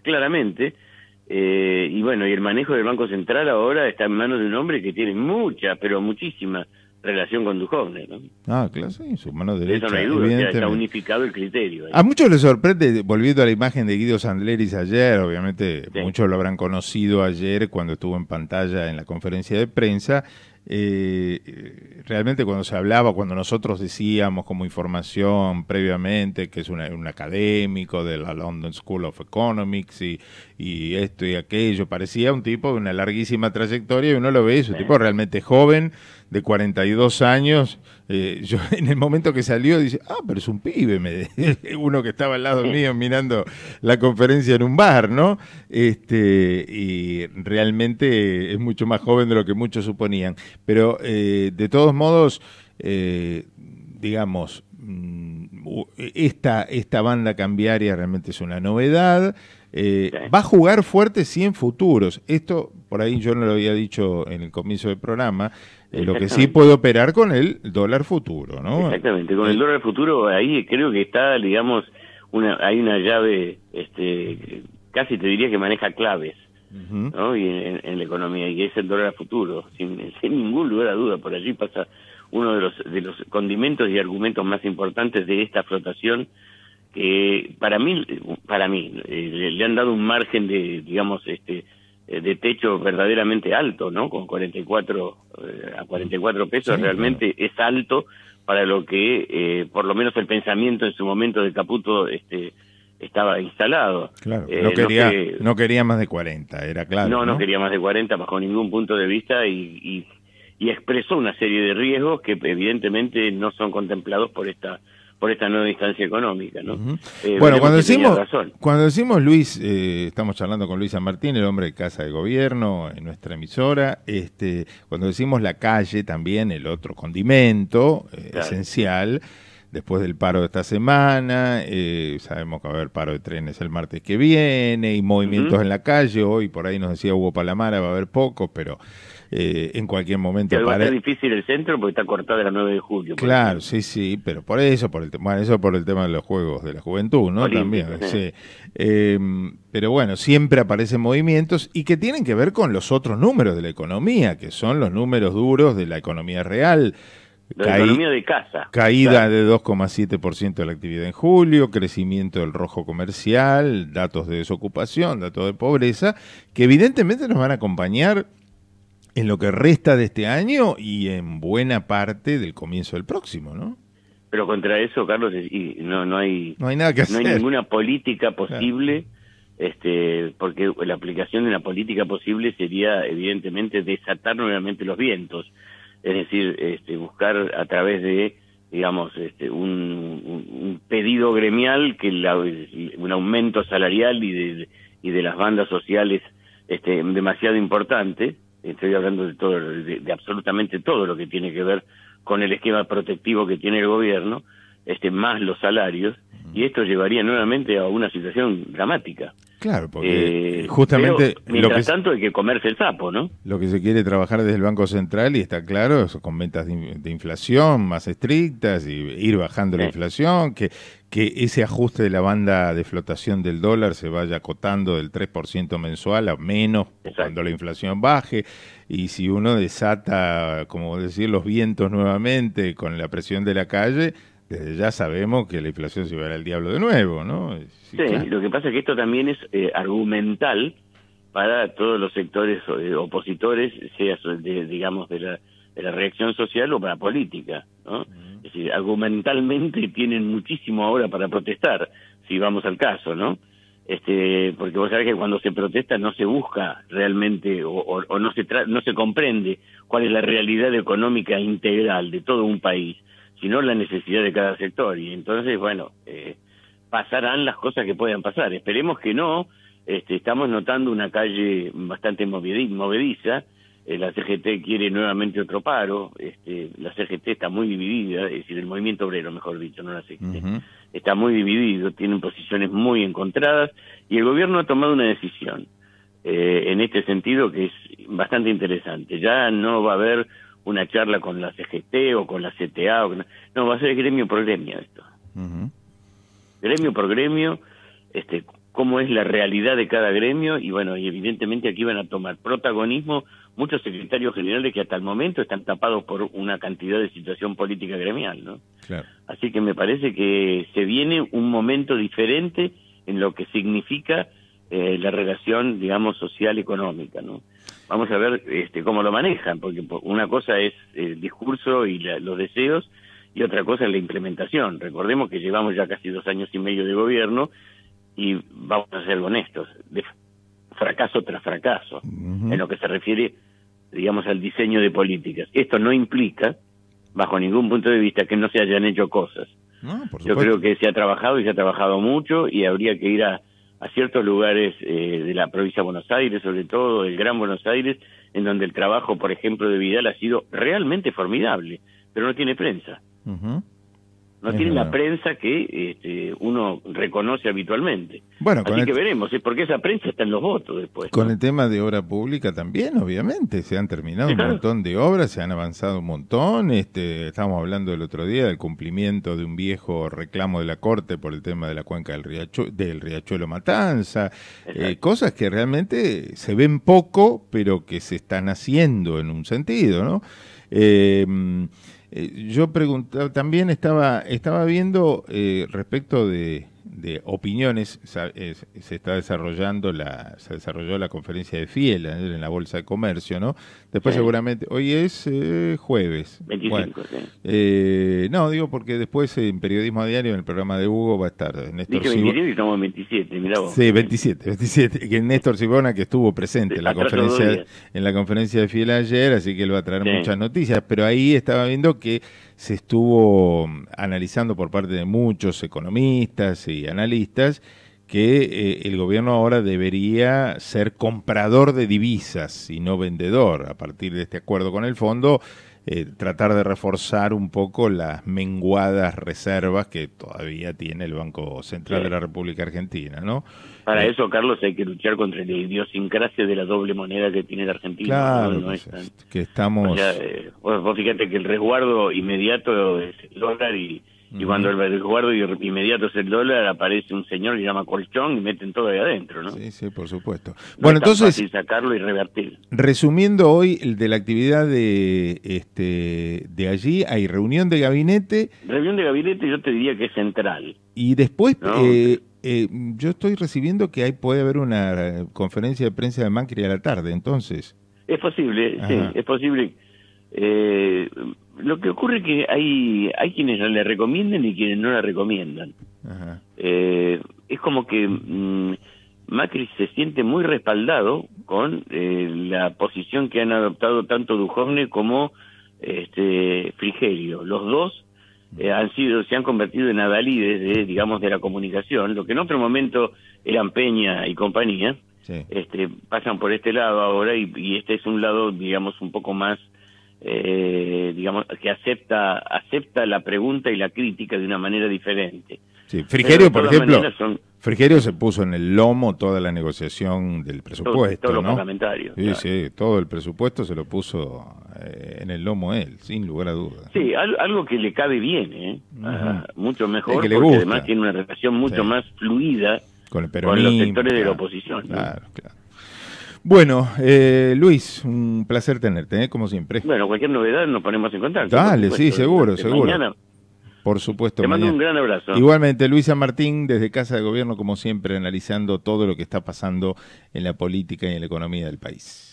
claramente, y bueno, y el manejo del Banco Central ahora está en manos de un hombre que tiene mucha, pero muchísima relación con Duhovne, ¿no? Ah, claro, sí, su mano derecha. Eso no hay duda, o sea, está unificado el criterio. A muchos les sorprende, volviendo a la imagen de Guido Sandleris ayer, obviamente Sí. muchos lo habrán conocido ayer cuando estuvo en pantalla en la conferencia de prensa. Realmente cuando se hablaba, cuando nosotros decíamos como información previamente que es un académico de la London School of Economics y esto y aquello, parecía un tipo de una larguísima trayectoria y uno lo ve, es un tipo realmente joven, de 42 años. Yo en el momento que salió dice, pero es un pibe, uno que estaba al lado mío mirando la conferencia en un bar, ¿no? Y realmente es mucho más joven de lo que muchos suponían. Pero de todos modos, digamos, esta banda cambiaria realmente es una novedad. Va a jugar fuerte sí en futuros. Esto, por ahí yo no lo había dicho en el comienzo del programa, lo que sí puede operar con el dólar futuro, ¿no? Exactamente, con el dólar futuro ahí creo que está, digamos, hay una llave, casi te diría que maneja claves, ¿no? Y en la economía, y es el dólar futuro, sin ningún lugar a duda. Por allí pasa uno de los condimentos y argumentos más importantes de esta flotación, que para mí le han dado un margen de, digamos, de techo verdaderamente alto, ¿no? Con 44 pesos, sí, realmente claro, es alto para lo que por lo menos el pensamiento en su momento de Caputo estaba instalado. Claro, no quería más de 40, era claro. No quería más de 40 bajo ningún punto de vista y expresó una serie de riesgos que evidentemente no son contemplados por esta nueva instancia económica, ¿no? Bueno, cuando decimos Luis, estamos charlando con Luis San Martín, el hombre de Casa de Gobierno, en nuestra emisora, cuando decimos la calle también, el otro condimento esencial, después del paro de esta semana, sabemos que va a haber paro de trenes el martes que viene, y movimientos en la calle, hoy por ahí nos decía Hugo Palamara, va a haber pocos, pero en cualquier momento va a ser difícil el centro porque está cortada la 9 de julio. Claro, sí, pero por el tema de los Juegos de la Juventud, ¿no? Olímpico, también, sí. Pero bueno, siempre aparecen movimientos y que tienen que ver con los otros números de la economía, que son los números duros de la economía real. La economía de casa. Caída de 2,7% de la actividad en julio, crecimiento del rojo comercial, datos de desocupación, datos de pobreza, que evidentemente nos van a acompañar en lo que resta de este año y en buena parte del comienzo del próximo, ¿no? Pero contra eso, Carlos, no hay nada que hacer. No hay ninguna política posible, porque la aplicación de una política posible sería evidentemente desatar nuevamente los vientos, es decir, buscar a través de, digamos, un pedido gremial, que un aumento salarial y de las bandas sociales demasiado importante. Estoy hablando de todo, de absolutamente todo lo que tiene que ver con el esquema protectivo que tiene el gobierno, más los salarios, y esto llevaría nuevamente a una situación dramática. Claro, porque justamente... Mientras tanto hay que comerse el sapo, ¿no? Lo que se quiere trabajar desde el Banco Central, y está claro, es con metas de inflación más estrictas y ir bajando la inflación, que ese ajuste de la banda de flotación del dólar se vaya acotando del 3% mensual a menos. Exacto. Cuando la inflación baje, y si uno desata, como decir, los vientos nuevamente con la presión de la calle, desde ya sabemos que la inflación se va al diablo de nuevo, ¿no? Sí, claro. Lo que pasa es que esto también es argumental para todos los sectores opositores, sea digamos de la reacción social o para política, ¿no? Es decir, argumentalmente tienen muchísimo ahora para protestar, si vamos al caso, ¿no? Porque vos sabés que cuando se protesta no se busca realmente o no se comprende cuál es la realidad económica integral de todo un país, sino la necesidad de cada sector. Y entonces, bueno, pasarán las cosas que puedan pasar. Esperemos que no. Estamos notando una calle bastante movediza, la CGT quiere nuevamente otro paro, la CGT está muy dividida, es decir, el movimiento obrero, mejor dicho, no la CGT, está muy dividido, tienen posiciones muy encontradas, y el gobierno ha tomado una decisión en este sentido que es bastante interesante. Ya no va a haber una charla con la CGT o con la CTA, no, va a ser gremio por gremio esto. Gremio por gremio, cómo es la realidad de cada gremio, y bueno, y evidentemente aquí van a tomar protagonismo muchos secretarios generales que hasta el momento están tapados por una cantidad de situación política gremial, ¿no? Claro. Así que me parece que se viene un momento diferente en lo que significa la relación, digamos, social-económica, ¿no? Vamos a ver cómo lo manejan, porque una cosa es el discurso y los deseos, y otra cosa es la implementación. Recordemos que llevamos ya casi 2 años y medio de gobierno, y vamos a ser honestos, de fracaso tras fracaso, en lo que se refiere, digamos, al diseño de políticas. Esto no implica, bajo ningún punto de vista, que no se hayan hecho cosas. Yo creo que se ha trabajado, y se ha trabajado mucho, y habría que ir a ciertos lugares de la provincia de Buenos Aires, sobre todo el Gran Buenos Aires, en donde el trabajo, por ejemplo, de Vidal ha sido realmente formidable, pero no tiene prensa. No tiene la prensa que uno reconoce habitualmente. Bueno, así que veremos, porque esa prensa está en los votos después. Con el tema de obra pública también, obviamente, se han terminado un montón de obras, se han avanzado un montón. Estábamos hablando el otro día del cumplimiento de un viejo reclamo de la Corte por el tema de la cuenca del Riachuelo Matanza, cosas que realmente se ven poco, pero que se están haciendo en un sentido, ¿no? Yo preguntaba, también estaba viendo respecto de opiniones, se desarrolló la conferencia de Fiel en la Bolsa de Comercio, ¿no? Después seguramente, hoy es jueves. 25, no, digo porque después en Periodismo a Diario, en el programa de Hugo, va a estar Néstor Dije 27 y estamos en 27, mirá vos. Sí, 27, que Néstor Sibona, que estuvo presente en la conferencia de Fiel ayer, así que él va a traer muchas noticias, pero ahí estaba viendo que se estuvo analizando por parte de muchos economistas y analistas que el gobierno ahora debería ser comprador de divisas y no vendedor. A partir de este acuerdo con el fondo, tratar de reforzar un poco las menguadas reservas que todavía tiene el Banco Central de la República Argentina, ¿no? Para eso, Carlos, hay que luchar contra la idiosincrasia de la doble moneda que tiene la Argentina. Claro, no que estamos... O sea, vos fíjate que el resguardo inmediato es el dólar, y cuando el resguardo inmediato es el dólar, aparece un señor que se llama colchón y meten todo ahí adentro, ¿no? Sí, por supuesto. No Bueno, es tan entonces, fácil sacarlo y revertir. Resumiendo hoy de la actividad de allí, hay reunión de gabinete. Reunión de gabinete yo te diría que es central. Y después, ¿no? yo estoy recibiendo que puede haber una conferencia de prensa de Macri a la tarde, entonces. Es posible, sí, es posible. Lo que ocurre es que hay quienes le recomiendan y quienes no la recomiendan. Es como que Macri se siente muy respaldado con la posición que han adoptado tanto Dujovne como Frigerio. Los dos se han convertido en adalides de la comunicación, lo que en otro momento eran Peña y compañía. Pasan por este lado ahora, y este es un lado, digamos, un poco más que acepta la pregunta y la crítica de una manera diferente. Sí, Frigerio, por ejemplo, Frigerio se puso en el lomo toda la negociación del presupuesto, todos los ¿no? parlamentarios. Sí, claro. sí, todo el presupuesto se lo puso en el lomo él, sin lugar a dudas. Sí, algo que le cabe bien, mucho mejor, que le porque gusta. además tiene una relación mucho más fluida con los sectores de la oposición. Claro, claro. Bueno, Luis, un placer tenerte, como siempre. Bueno, cualquier novedad nos ponemos en contacto. Dale, sí, seguro, seguro. Mañana. Por supuesto. Te mando mañana. un gran abrazo. Igualmente, Luis San Martín, desde Casa de Gobierno, como siempre, analizando todo lo que está pasando en la política y en la economía del país.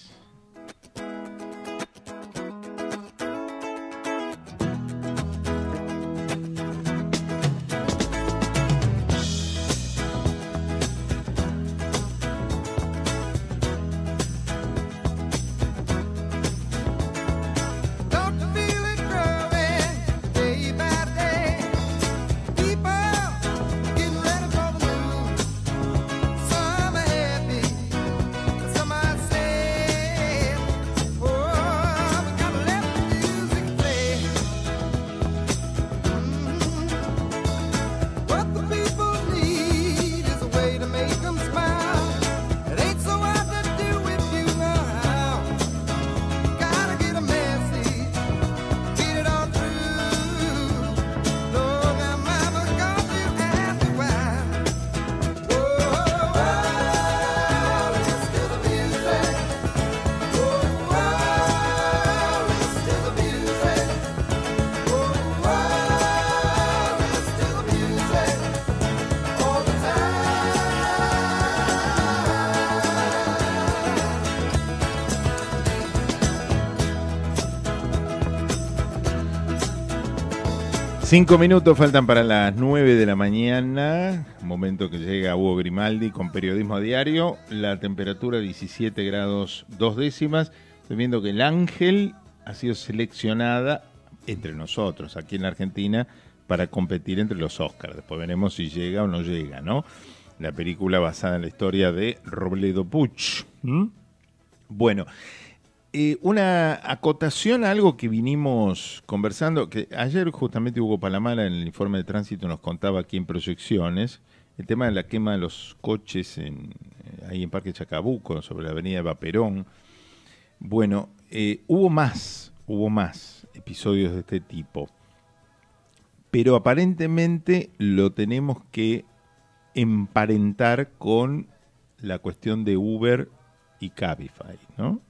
Some are happy, some are sad. 5 minutos faltan para las 9 de la mañana, momento que llega Hugo Grimaldi con Periodismo a Diario. La temperatura 17 grados 2 décimas. Estoy viendo que El Ángel ha sido seleccionada entre nosotros, aquí en la Argentina, para competir entre los Oscars. Después veremos si llega o no llega, ¿no? La película basada en la historia de Robledo Puch. Bueno, una acotación a algo que vinimos conversando, que ayer justamente Hugo Palamara en el informe de tránsito nos contaba aquí en Proyecciones, el tema de la quema de los coches ahí en Parque Chacabuco, sobre la avenida Eva Perón. Bueno, hubo más episodios de este tipo, pero aparentemente lo tenemos que emparentar con la cuestión de Uber y Cabify, ¿no?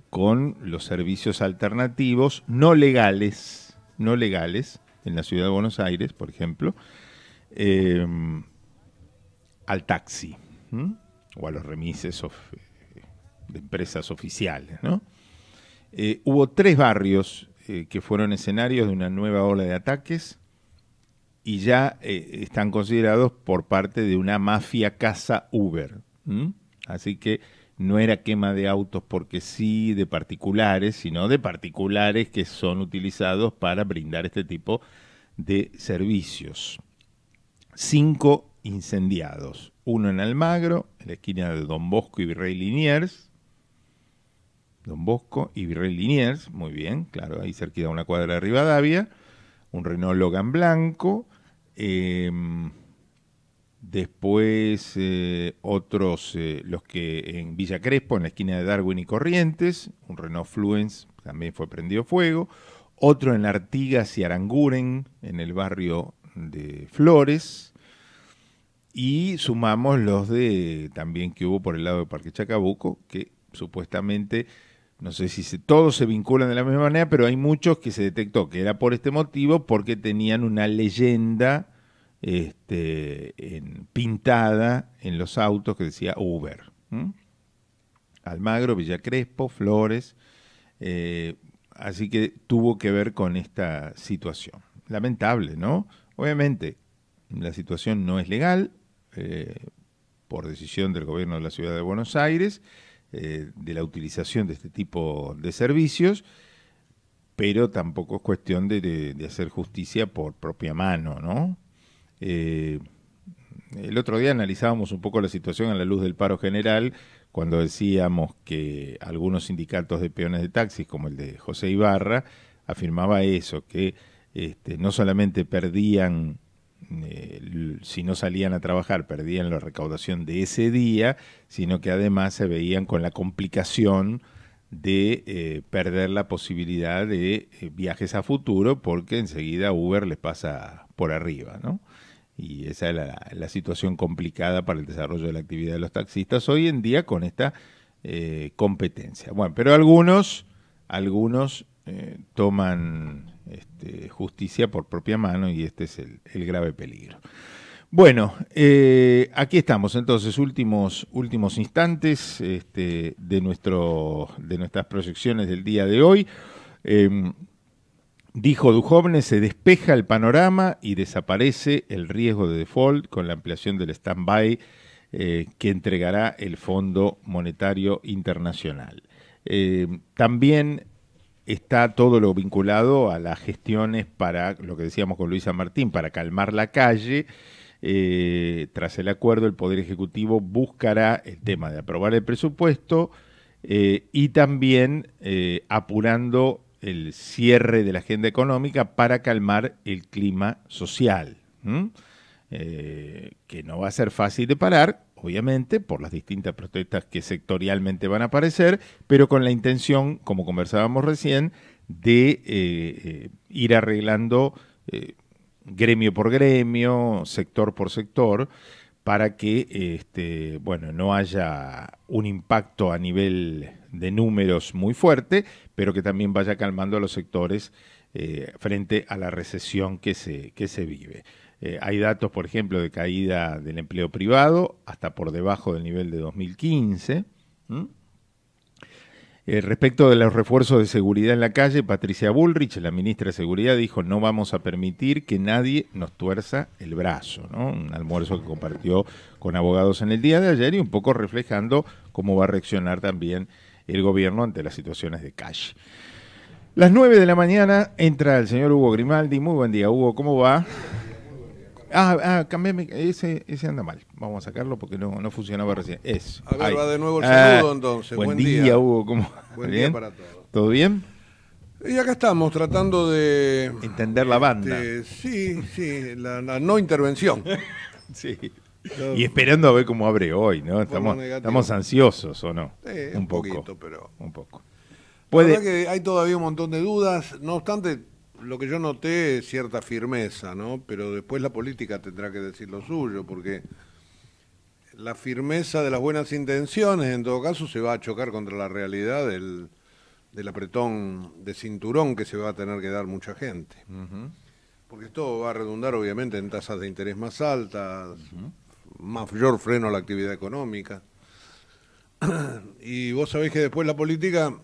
Con los servicios alternativos no legales en la ciudad de Buenos Aires, por ejemplo, al taxi, o a los remises de empresas oficiales, ¿no? Hubo 3 barrios que fueron escenarios de una nueva ola de ataques y ya están considerados por parte de una mafia casa Uber. Así que no era quema de autos porque sí de particulares, sino de particulares que son utilizados para brindar este tipo de servicios. 5 incendiados, uno en Almagro, en la esquina de Don Bosco y Virrey Liniers. Don Bosco y Virrey Liniers, muy bien, claro, ahí cerquita de una cuadra de Rivadavia. Un Renault Logan blanco. Después otros, los que en Villa Crespo, en la esquina de Darwin y Corrientes, un Renault Fluence también fue prendido fuego. Otro en Artigas y Aranguren, en el barrio de Flores. Y sumamos los de también que hubo por el lado de Parque Chacabuco, que supuestamente, no sé si todos se vinculan de la misma manera, pero hay muchos que se detectó que era por este motivo, porque tenían una leyenda pintada en los autos que decía Uber. Almagro, Villa Crespo, Flores, así que tuvo que ver con esta situación. Lamentable, ¿no? Obviamente la situación no es legal, por decisión del gobierno de la ciudad de Buenos Aires, de la utilización de este tipo de servicios, pero tampoco es cuestión de hacer justicia por propia mano, ¿no? El otro día analizábamos un poco la situación a la luz del paro general, cuando decíamos que algunos sindicatos de peones de taxis, como el de José Ibarra, afirmaba eso, que no solamente perdían, si no salían a trabajar, perdían la recaudación de ese día, sino que además se veían con la complicación de perder la posibilidad de viajes a futuro, porque enseguida Uber les pasa por arriba, ¿no? Y esa es la situación complicada para el desarrollo de la actividad de los taxistas hoy en día con esta competencia. Bueno, pero algunos toman justicia por propia mano y este es el grave peligro. Bueno, aquí estamos entonces, últimos instantes de nuestras proyecciones del día de hoy. Dijo Duhovne, se despeja el panorama y desaparece el riesgo de default con la ampliación del stand-by que entregará el Fondo Monetario Internacional. También está todo lo vinculado a las gestiones para, lo que decíamos con Luisa Martín, para calmar la calle. Tras el acuerdo, el Poder Ejecutivo buscará el tema de aprobar el presupuesto y también apurando el cierre de la agenda económica para calmar el clima social, que no va a ser fácil de parar, obviamente, por las distintas protestas que sectorialmente van a aparecer, pero con la intención, como conversábamos recién, de ir arreglando gremio por gremio, sector por sector, para que no haya un impacto a nivel de números muy fuerte, pero que también vaya calmando a los sectores frente a la recesión que se vive. Hay datos, por ejemplo, de caída del empleo privado hasta por debajo del nivel de 2015. Respecto de los refuerzos de seguridad en la calle, Patricia Bullrich, la ministra de Seguridad, dijo: no vamos a permitir que nadie nos tuerza el brazo, ¿no? Un almuerzo que compartió con abogados en el día de ayer y un poco reflejando cómo va a reaccionar también el gobierno ante las situaciones de calle. Las 9 de la mañana entra el señor Hugo Grimaldi. Muy buen día, Hugo, ¿cómo va? Cambiame, ese anda mal. Vamos a sacarlo porque no funcionaba recién. A ver, va de nuevo el saludo entonces. Buen día, Hugo, ¿cómo va? Buen día para todos. ¿Todo bien? Y acá estamos tratando de... entender la banda. Sí, la no intervención. Sí. Y esperando a ver cómo abre hoy, ¿no? Estamos ansiosos, ¿o no? Un poquito, pero... Un poco. La verdad que hay todavía un montón de dudas. No obstante, lo que yo noté es cierta firmeza, ¿no? Pero después la política tendrá que decir lo suyo, porque la firmeza de las buenas intenciones, en todo caso, se va a chocar contra la realidad del apretón de cinturón que se va a tener que dar mucha gente. Porque esto va a redundar, obviamente, en tasas de interés más altas, mayor freno a la actividad económica. Y vos sabés que después la política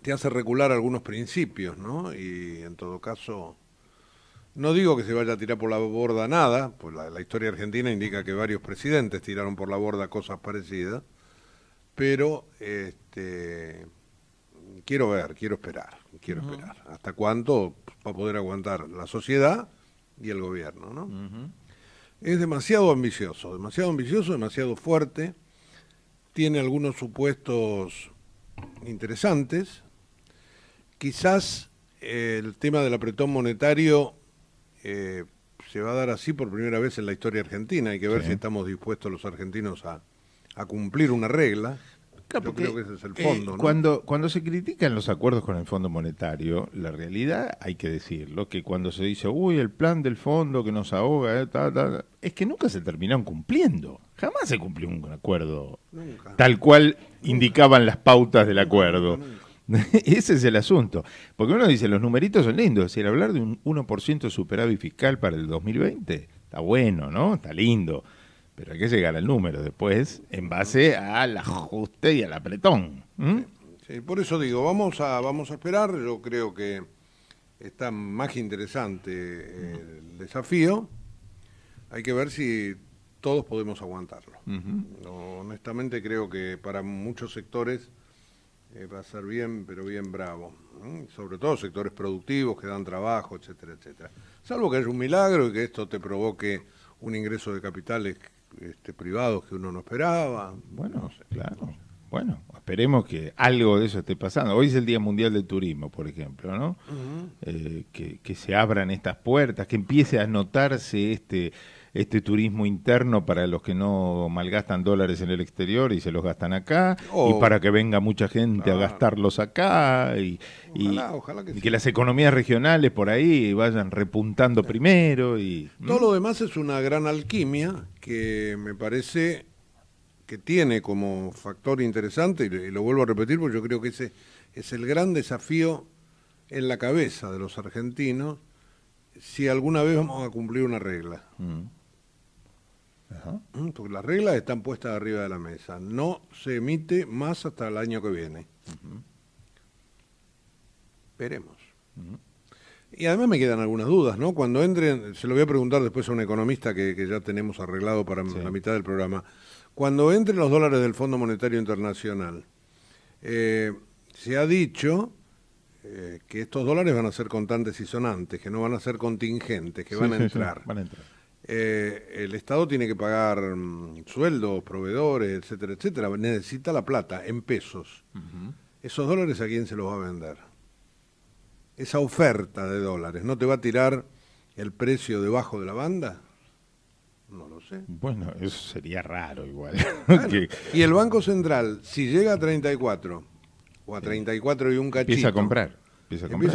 te hace recular algunos principios, ¿no? Y en todo caso, no digo que se vaya a tirar por la borda nada, pues la historia argentina indica que varios presidentes tiraron por la borda cosas parecidas, pero quiero esperar hasta cuánto va a poder aguantar la sociedad y el gobierno, ¿no? Es demasiado ambicioso, demasiado fuerte, tiene algunos supuestos interesantes. Quizás el tema del apretón monetario se va a dar así por primera vez en la historia argentina. Hay que ver si estamos dispuestos los argentinos a cumplir una regla. Yo creo que ese es el fondo, ¿no? Cuando se critican los acuerdos con el Fondo Monetario, la realidad, hay que decirlo, que cuando se dice, el plan del fondo que nos ahoga, es que nunca se terminaron cumpliendo. Jamás se cumplió un acuerdo tal cual indicaban las pautas del acuerdo. Ese es el asunto. Porque uno dice, los numeritos son lindos. Es decir, hablar de un 1% de superávit fiscal para el 2020 está bueno, ¿no? Está lindo. Pero hay que llegar al número después en base al ajuste y al apretón. Sí, por eso digo, vamos a esperar. Yo creo que está más que interesante el desafío. Hay que ver si todos podemos aguantarlo. Honestamente creo que para muchos sectores va a ser bien, pero bien bravo. Sobre todo sectores productivos que dan trabajo, etcétera, etcétera. Salvo que haya un milagro y que esto te provoque un ingreso de capitales privados que uno no esperaba. Bueno, no sé. Claro. Bueno, esperemos que algo de eso esté pasando. Hoy es el Día Mundial del Turismo, por ejemplo, ¿no? Que se abran estas puertas, que empiece a notarse este turismo interno para los que no malgastan dólares en el exterior y se los gastan acá, y para que venga mucha gente a gastarlos acá, y que las economías regionales por ahí vayan repuntando primero. Todo lo demás es una gran alquimia que me parece que tiene como factor interesante, y lo vuelvo a repetir porque yo creo que ese es el gran desafío en la cabeza de los argentinos, si alguna vez vamos a cumplir una regla. Porque las reglas están puestas arriba de la mesa. No se emite más hasta el año que viene. Veremos. Y además me quedan algunas dudas, ¿no? Cuando entren, se lo voy a preguntar después a un economista que ya tenemos arreglado para la mitad del programa. Cuando entren los dólares del Fondo Monetario Internacional, se ha dicho que estos dólares van a ser contantes y sonantes, que no van a ser contingentes, que van a entrar. Van a entrar. El Estado tiene que pagar sueldos, proveedores, etcétera, etcétera. Necesita la plata en pesos. ¿Esos dólares a quién se los va a vender? Esa oferta de dólares, ¿no te va a tirar el precio debajo de la banda? No lo sé. Bueno, eso sería raro igual. Bueno, y el Banco Central, si llega a 34 o a 34 y un cachito, empieza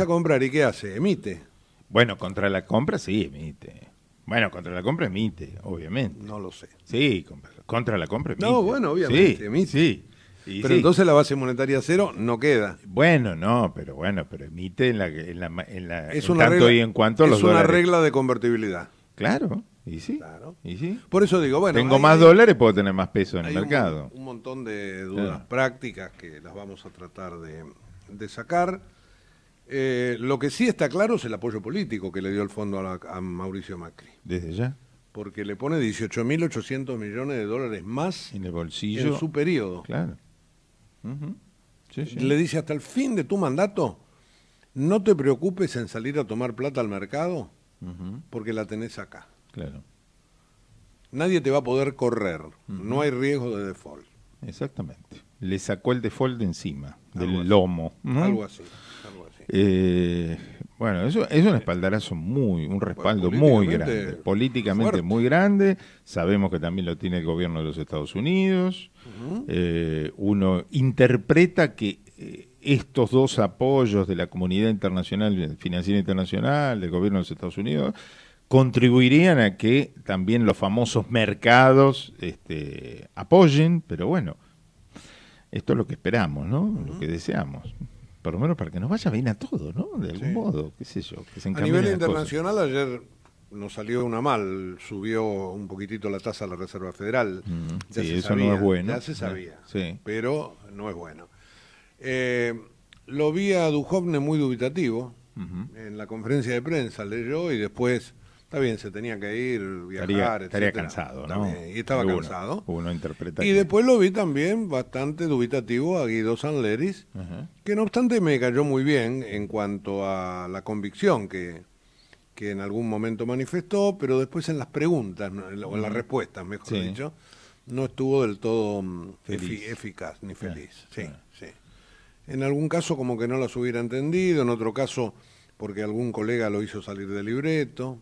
a comprar. ¿Y qué hace? Emite. Bueno, contra la compra sí emite. Bueno, contra la compra emite, obviamente. No lo sé. Sí, contra la compra emite. No, bueno, obviamente sí, emite. Sí. Pero entonces la base monetaria cero no queda. Bueno, pero emite en es una tanto regla, y en cuanto es los una dólares. regla de convertibilidad. Claro. ¿Y sí? Claro. ¿Y sí? Por eso digo, bueno... Tengo más dólares, puedo tener más peso en el hay mercado. Un montón de dudas prácticas que las vamos a tratar de sacar. Lo que sí está claro es el apoyo político que le dio el fondo a Mauricio Macri. ¿Desde ya? Porque le pone 18.800 millones de dólares más en el bolsillo en su periodo. Claro. Sí, sí. Le dice, hasta el fin de tu mandato, no te preocupes en salir a tomar plata al mercado, porque la tenés acá. Claro. Nadie te va a poder correr, no hay riesgo de default. Exactamente. Le sacó el default de encima, del así. lomo. Algo así. Bueno, eso es un espaldarazo un respaldo muy grande, políticamente fuerte. Muy grande. Sabemos que también lo tiene el gobierno de los Estados Unidos. Uno interpreta que estos dos apoyos de la comunidad internacional, financiera internacional, del gobierno de los Estados Unidos, contribuirían a que también los famosos mercados apoyen, pero bueno, esto es lo que esperamos, ¿no? Lo que deseamos. Por lo menos para que nos vaya bien a todos, ¿no? De algún modo, qué sé yo. Que se a nivel internacional, ayer nos salió una mal, subió un poquitito la tasa de la Reserva Federal. Sí, eso no es bueno. Ya se sabía, sí. Pero no es bueno. Lo vi a Duhovne muy dubitativo en la conferencia de prensa, leyó y después... Está bien, se tenía que ir, viajar, estaría cansado, ¿no? Y estaba cansado. Uno interpreta y después lo vi también bastante dubitativo a Guido Sanleris, que no obstante me cayó muy bien en cuanto a la convicción que en algún momento manifestó, pero después en las preguntas, o en las respuestas, mejor dicho, no estuvo del todo eficaz ni feliz. Sí. En algún caso como que no las hubiera entendido, en otro caso... porque algún colega lo hizo salir del libreto,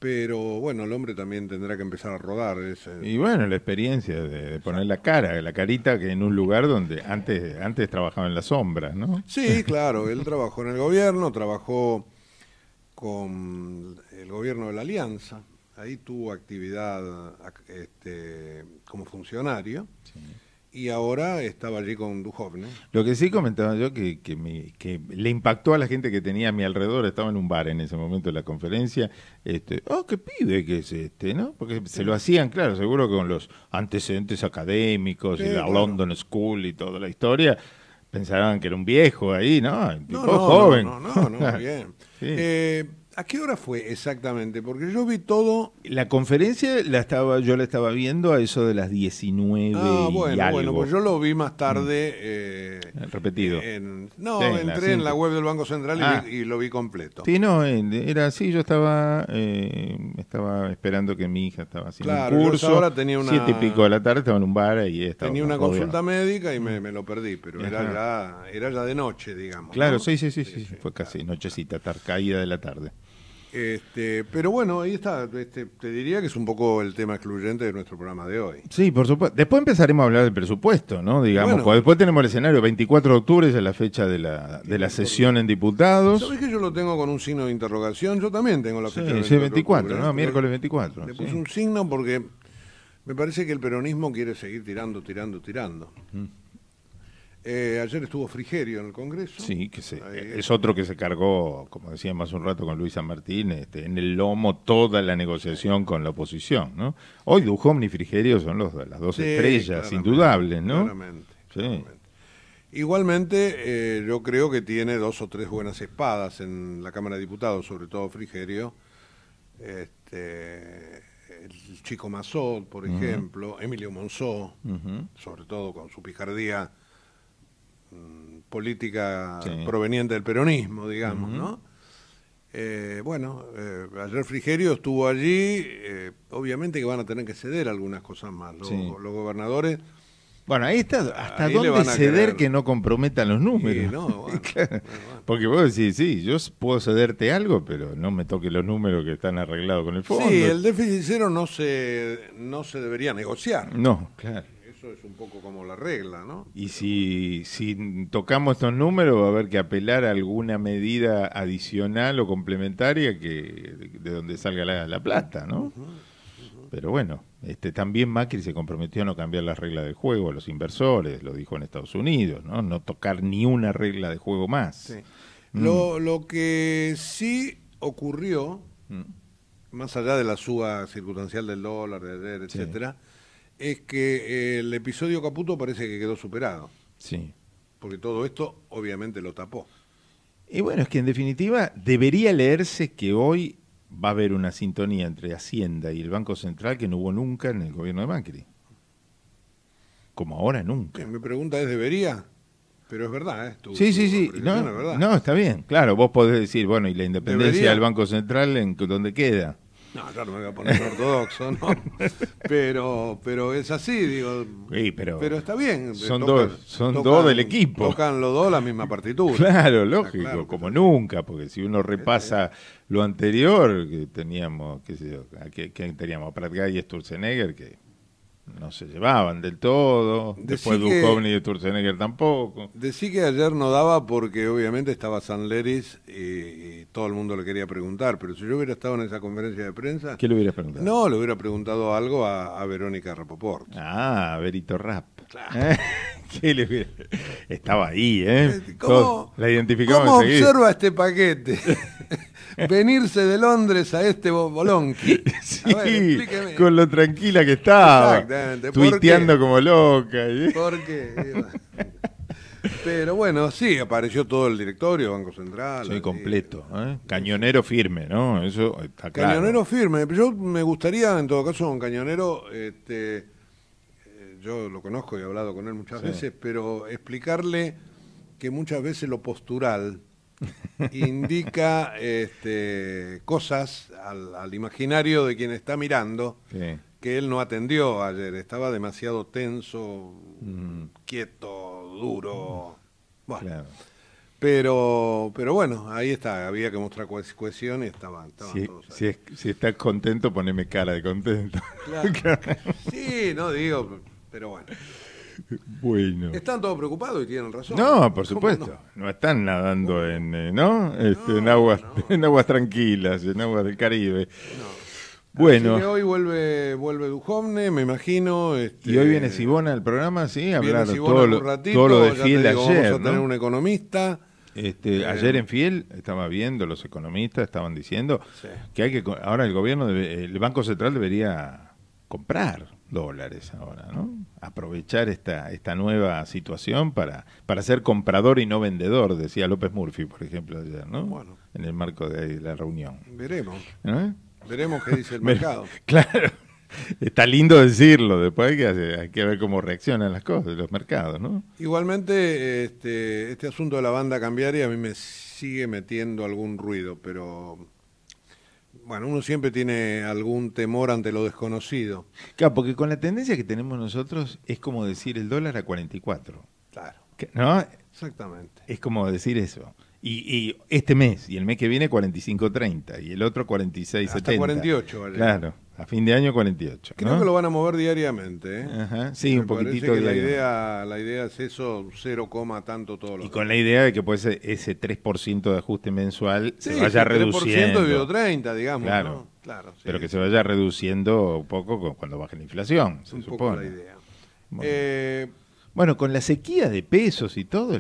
pero bueno, el hombre también tendrá que empezar a rodar. Y bueno, la experiencia de poner la carita que en un lugar donde antes trabajaba en la sombra, ¿no? Sí, claro, él trabajó en el gobierno, trabajó con el gobierno de la Alianza, ahí tuvo actividad como funcionario. Sí. Y ahora estaba allí con Duhovne. Lo que sí comentaba yo que le impactó a la gente que tenía a mi alrededor, estaba en un bar en ese momento de la conferencia, qué pibe que es ¿no? Porque se lo hacían, claro, seguro con los antecedentes académicos y la London School y toda la historia, pensaban que era un viejo ahí, ¿no? Un tipo joven. No, bien. Sí. ¿A qué hora fue exactamente? Porque yo vi todo... La conferencia yo la estaba viendo a eso de las 19 y algo. Bueno, pues yo lo vi más tarde... repetido. Entré en la web del Banco Central y lo vi completo. Sí, no, era así, yo estaba esperando que mi hija estaba haciendo un curso. Ahora tenía 7:00 de la tarde, estaba en un bar y estaba... Tenía una consulta médica y me lo perdí, pero era ya de noche, digamos. Claro, ¿no? Sí, fue casi nochecita, caída de la tarde. Pero bueno, ahí está. Te diría que es un poco el tema excluyente de nuestro programa de hoy. Sí, por supuesto. Después empezaremos a hablar del presupuesto, ¿no? Digamos, pues después tenemos el escenario 24 de octubre, es la fecha de la sesión en diputados. ¿Sabés que yo lo tengo con un signo de interrogación? Yo también tengo la fecha de 24, ¿no? Miércoles 24. Le puse un signo porque me parece que el peronismo quiere seguir tirando. Ayer estuvo Frigerio en el Congreso. Sí, es otro que se cargó, como decíamos hace un rato con Luis San Martín, en el lomo toda la negociación con la oposición, ¿no? Hoy Duhovne y Frigerio son las dos estrellas indudables, ¿no? Claramente. Igualmente, yo creo que tiene 2 o 3 buenas espadas en la Cámara de Diputados, sobre todo Frigerio. El Chico Mazot, por ejemplo, Emilio Monzó, sobre todo con su picardía política proveniente del peronismo, digamos, ¿no? Ayer Frigerio estuvo allí, obviamente que van a tener que ceder algunas cosas más, los gobernadores. Bueno, ahí está, hasta dónde ceder que no comprometan los números. Sí, no, claro. Porque vos decís, yo puedo cederte algo, pero no me toques los números que están arreglados con el fondo. Sí, el déficit cero no se debería negociar. No, claro. Eso es un poco como la regla, ¿no? Y si tocamos estos números va a haber que apelar a alguna medida adicional o complementaria de donde salga la plata, ¿no? Pero bueno, también Macri se comprometió a no cambiar las reglas del juego a los inversores, lo dijo en Estados Unidos, no tocar ni una regla de juego más. Sí. Lo que sí ocurrió más allá de la suba circunstancial del dólar de ayer, etcétera, es que el episodio Caputo parece que quedó superado. Sí. Porque todo esto obviamente lo tapó. Y bueno, es que en definitiva debería leerse que hoy va a haber una sintonía entre Hacienda y el Banco Central que no hubo nunca en el gobierno de Macri. Como ahora nunca. Mi pregunta es, ¿debería? Pero es verdad, ¿eh? Sí. No, está bien. Claro, vos podés decir, bueno, ¿y la independencia ¿Debería? del Banco Central en dónde queda? No, claro, me voy a poner ortodoxo, ¿no? Pero es así, digo. Sí, pero está bien. Son dos del equipo. Tocan los dos la misma partitura. Claro, lógico, claro, como nunca, porque si uno repasa lo anterior, que teníamos, qué sé yo, ¿quién teníamos? Prat Guy y Sturzenegger, que no se llevaban del todo, después Duhovne y Sturzenegger tampoco. Decí que ayer no daba porque obviamente estaba Sanleris y todo el mundo le quería preguntar, pero si yo hubiera estado en esa conferencia de prensa... ¿Qué le hubieras preguntado? No, le hubiera preguntado algo a Verónica Rapoport. Ah, Verito Rap. Claro. ¿Qué le hubiera... Estaba ahí, ¿eh? ¿Cómo, la identificamos ¿cómo enseguida. observa este paquete? Venirse de Londres a este Bolonqui. Sí, A ver, explíqueme. con lo tranquila que estaba. Exactamente. Tuiteando como loca. ¿Por qué? Pero bueno, sí, apareció todo el directorio, Banco Central. Soy completo, ¿eh? Cañonero firme, ¿no? Eso está claro. Cañonero firme. Yo me gustaría, en todo caso, un cañonero, yo lo conozco y he hablado con él muchas veces, pero explicarle que muchas veces lo postural indica cosas al imaginario de quien está mirando que él no atendió ayer. Estaba demasiado tenso, quieto, duro. Bueno, claro. Pero bueno, ahí está. Había que mostrar cohesión y estaban todos ahí. Si estás contento, poneme cara de contento. Claro. Sí, no digo, pero bueno. Bueno. Están todos preocados y tienen razón. No, por supuesto. No están nadando en aguas tranquilas, en aguas del Caribe. No. Bueno. Así que hoy vuelve Duhovne, me imagino. Y hoy viene Sibona al programa, sí, a hablar todo lo de Fiel ayer. Vamos a tener un economista. Ayer en Fiel estaba viendo, los economistas estaban diciendo que hay que ahora el Banco Central debería comprar dólares ahora, ¿no? Aprovechar esta nueva situación para ser comprador y no vendedor, decía López Murphy, por ejemplo, ayer, ¿no? Bueno. En el marco de la reunión. Veremos. ¿Eh? Veremos qué dice el mercado. Claro. Está lindo decirlo, después hay que ver cómo reaccionan las cosas, los mercados, ¿no? Igualmente, este asunto de la banda cambiaria a mí me sigue metiendo algún ruido, pero bueno, uno siempre tiene algún temor ante lo desconocido. Claro, porque con la tendencia que tenemos nosotros es como decir el dólar a 44. Claro. ¿No? Exactamente. Es como decir eso. Y este mes, y el mes que viene 45.30, y el otro 46.70. Hasta 48, ¿vale? Claro, a fin de año 48. Creo que lo van a mover diariamente, ¿eh? Ajá, sí, me un poquitito que diario. la idea es eso, 0, tanto todos los Y con la idea de que pues ese 3% de ajuste mensual se vaya 3% reduciendo. de 30, digamos, claro, ¿no? Claro, sí, pero que se vaya reduciendo un poco cuando baje la inflación, se un supone. poco la idea. Bueno, con la sequía de pesos y todo,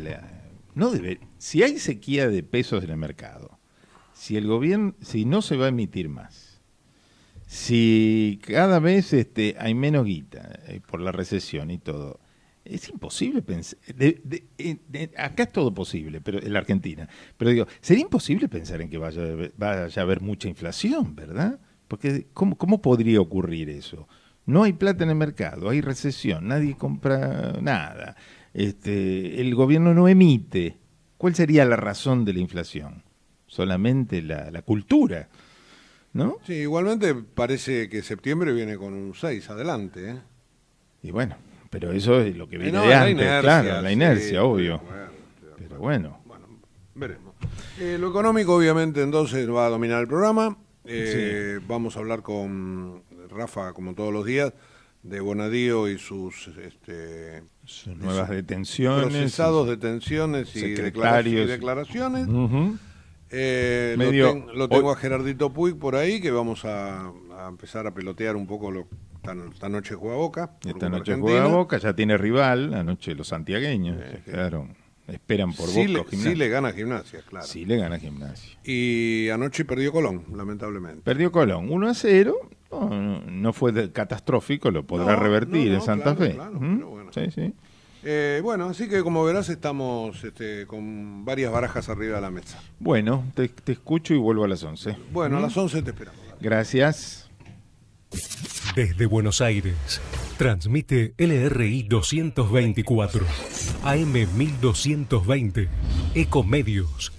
si hay sequía de pesos en el mercado, si el gobierno, si no se va a emitir más, si cada vez hay menos guita por la recesión y todo, es imposible pensar, acá es todo posible, pero en la Argentina, pero digo, sería imposible pensar en que vaya a haber mucha inflación, ¿verdad? Porque ¿cómo podría ocurrir eso? No hay plata en el mercado, hay recesión, nadie compra nada, el gobierno no emite. ¿Cuál sería la razón de la inflación? Solamente la cultura, ¿no? Sí, igualmente parece que septiembre viene con un 6 adelante, ¿eh? Y bueno, pero eso es lo que viene no, de antes, inercia, claro, la inercia, sí, obvio. Pero bueno. Bueno, veremos. Lo económico, obviamente, entonces va a dominar el programa. Vamos a hablar con Rafa, como todos los días, de Bonadío y sus nuevas detenciones, procesados detenciones y declaraciones. Uh-huh. Lo tengo a Gerardito Puig por ahí, que vamos a empezar a pelotear un poco. Esta noche juega Boca. Esta noche juega Boca, ya tiene rival, anoche los santiagueños se quedaron esperan por Sí, Boca o Gimnasia. sí le gana Gimnasia, claro. Sí le gana Gimnasia. Y anoche perdió Colón, lamentablemente. Perdió Colón 1-0. No fue catastrófico, lo podrá revertir en Santa Fe. Claro, pero bueno. Sí, sí. Bueno, así que como verás estamos con varias barajas arriba de la mesa. Bueno, te escucho y vuelvo a las 11. Bueno, a las 11 te esperamos. Gracias. Desde Buenos Aires, transmite LRI 224, AM 1220, Ecomedios.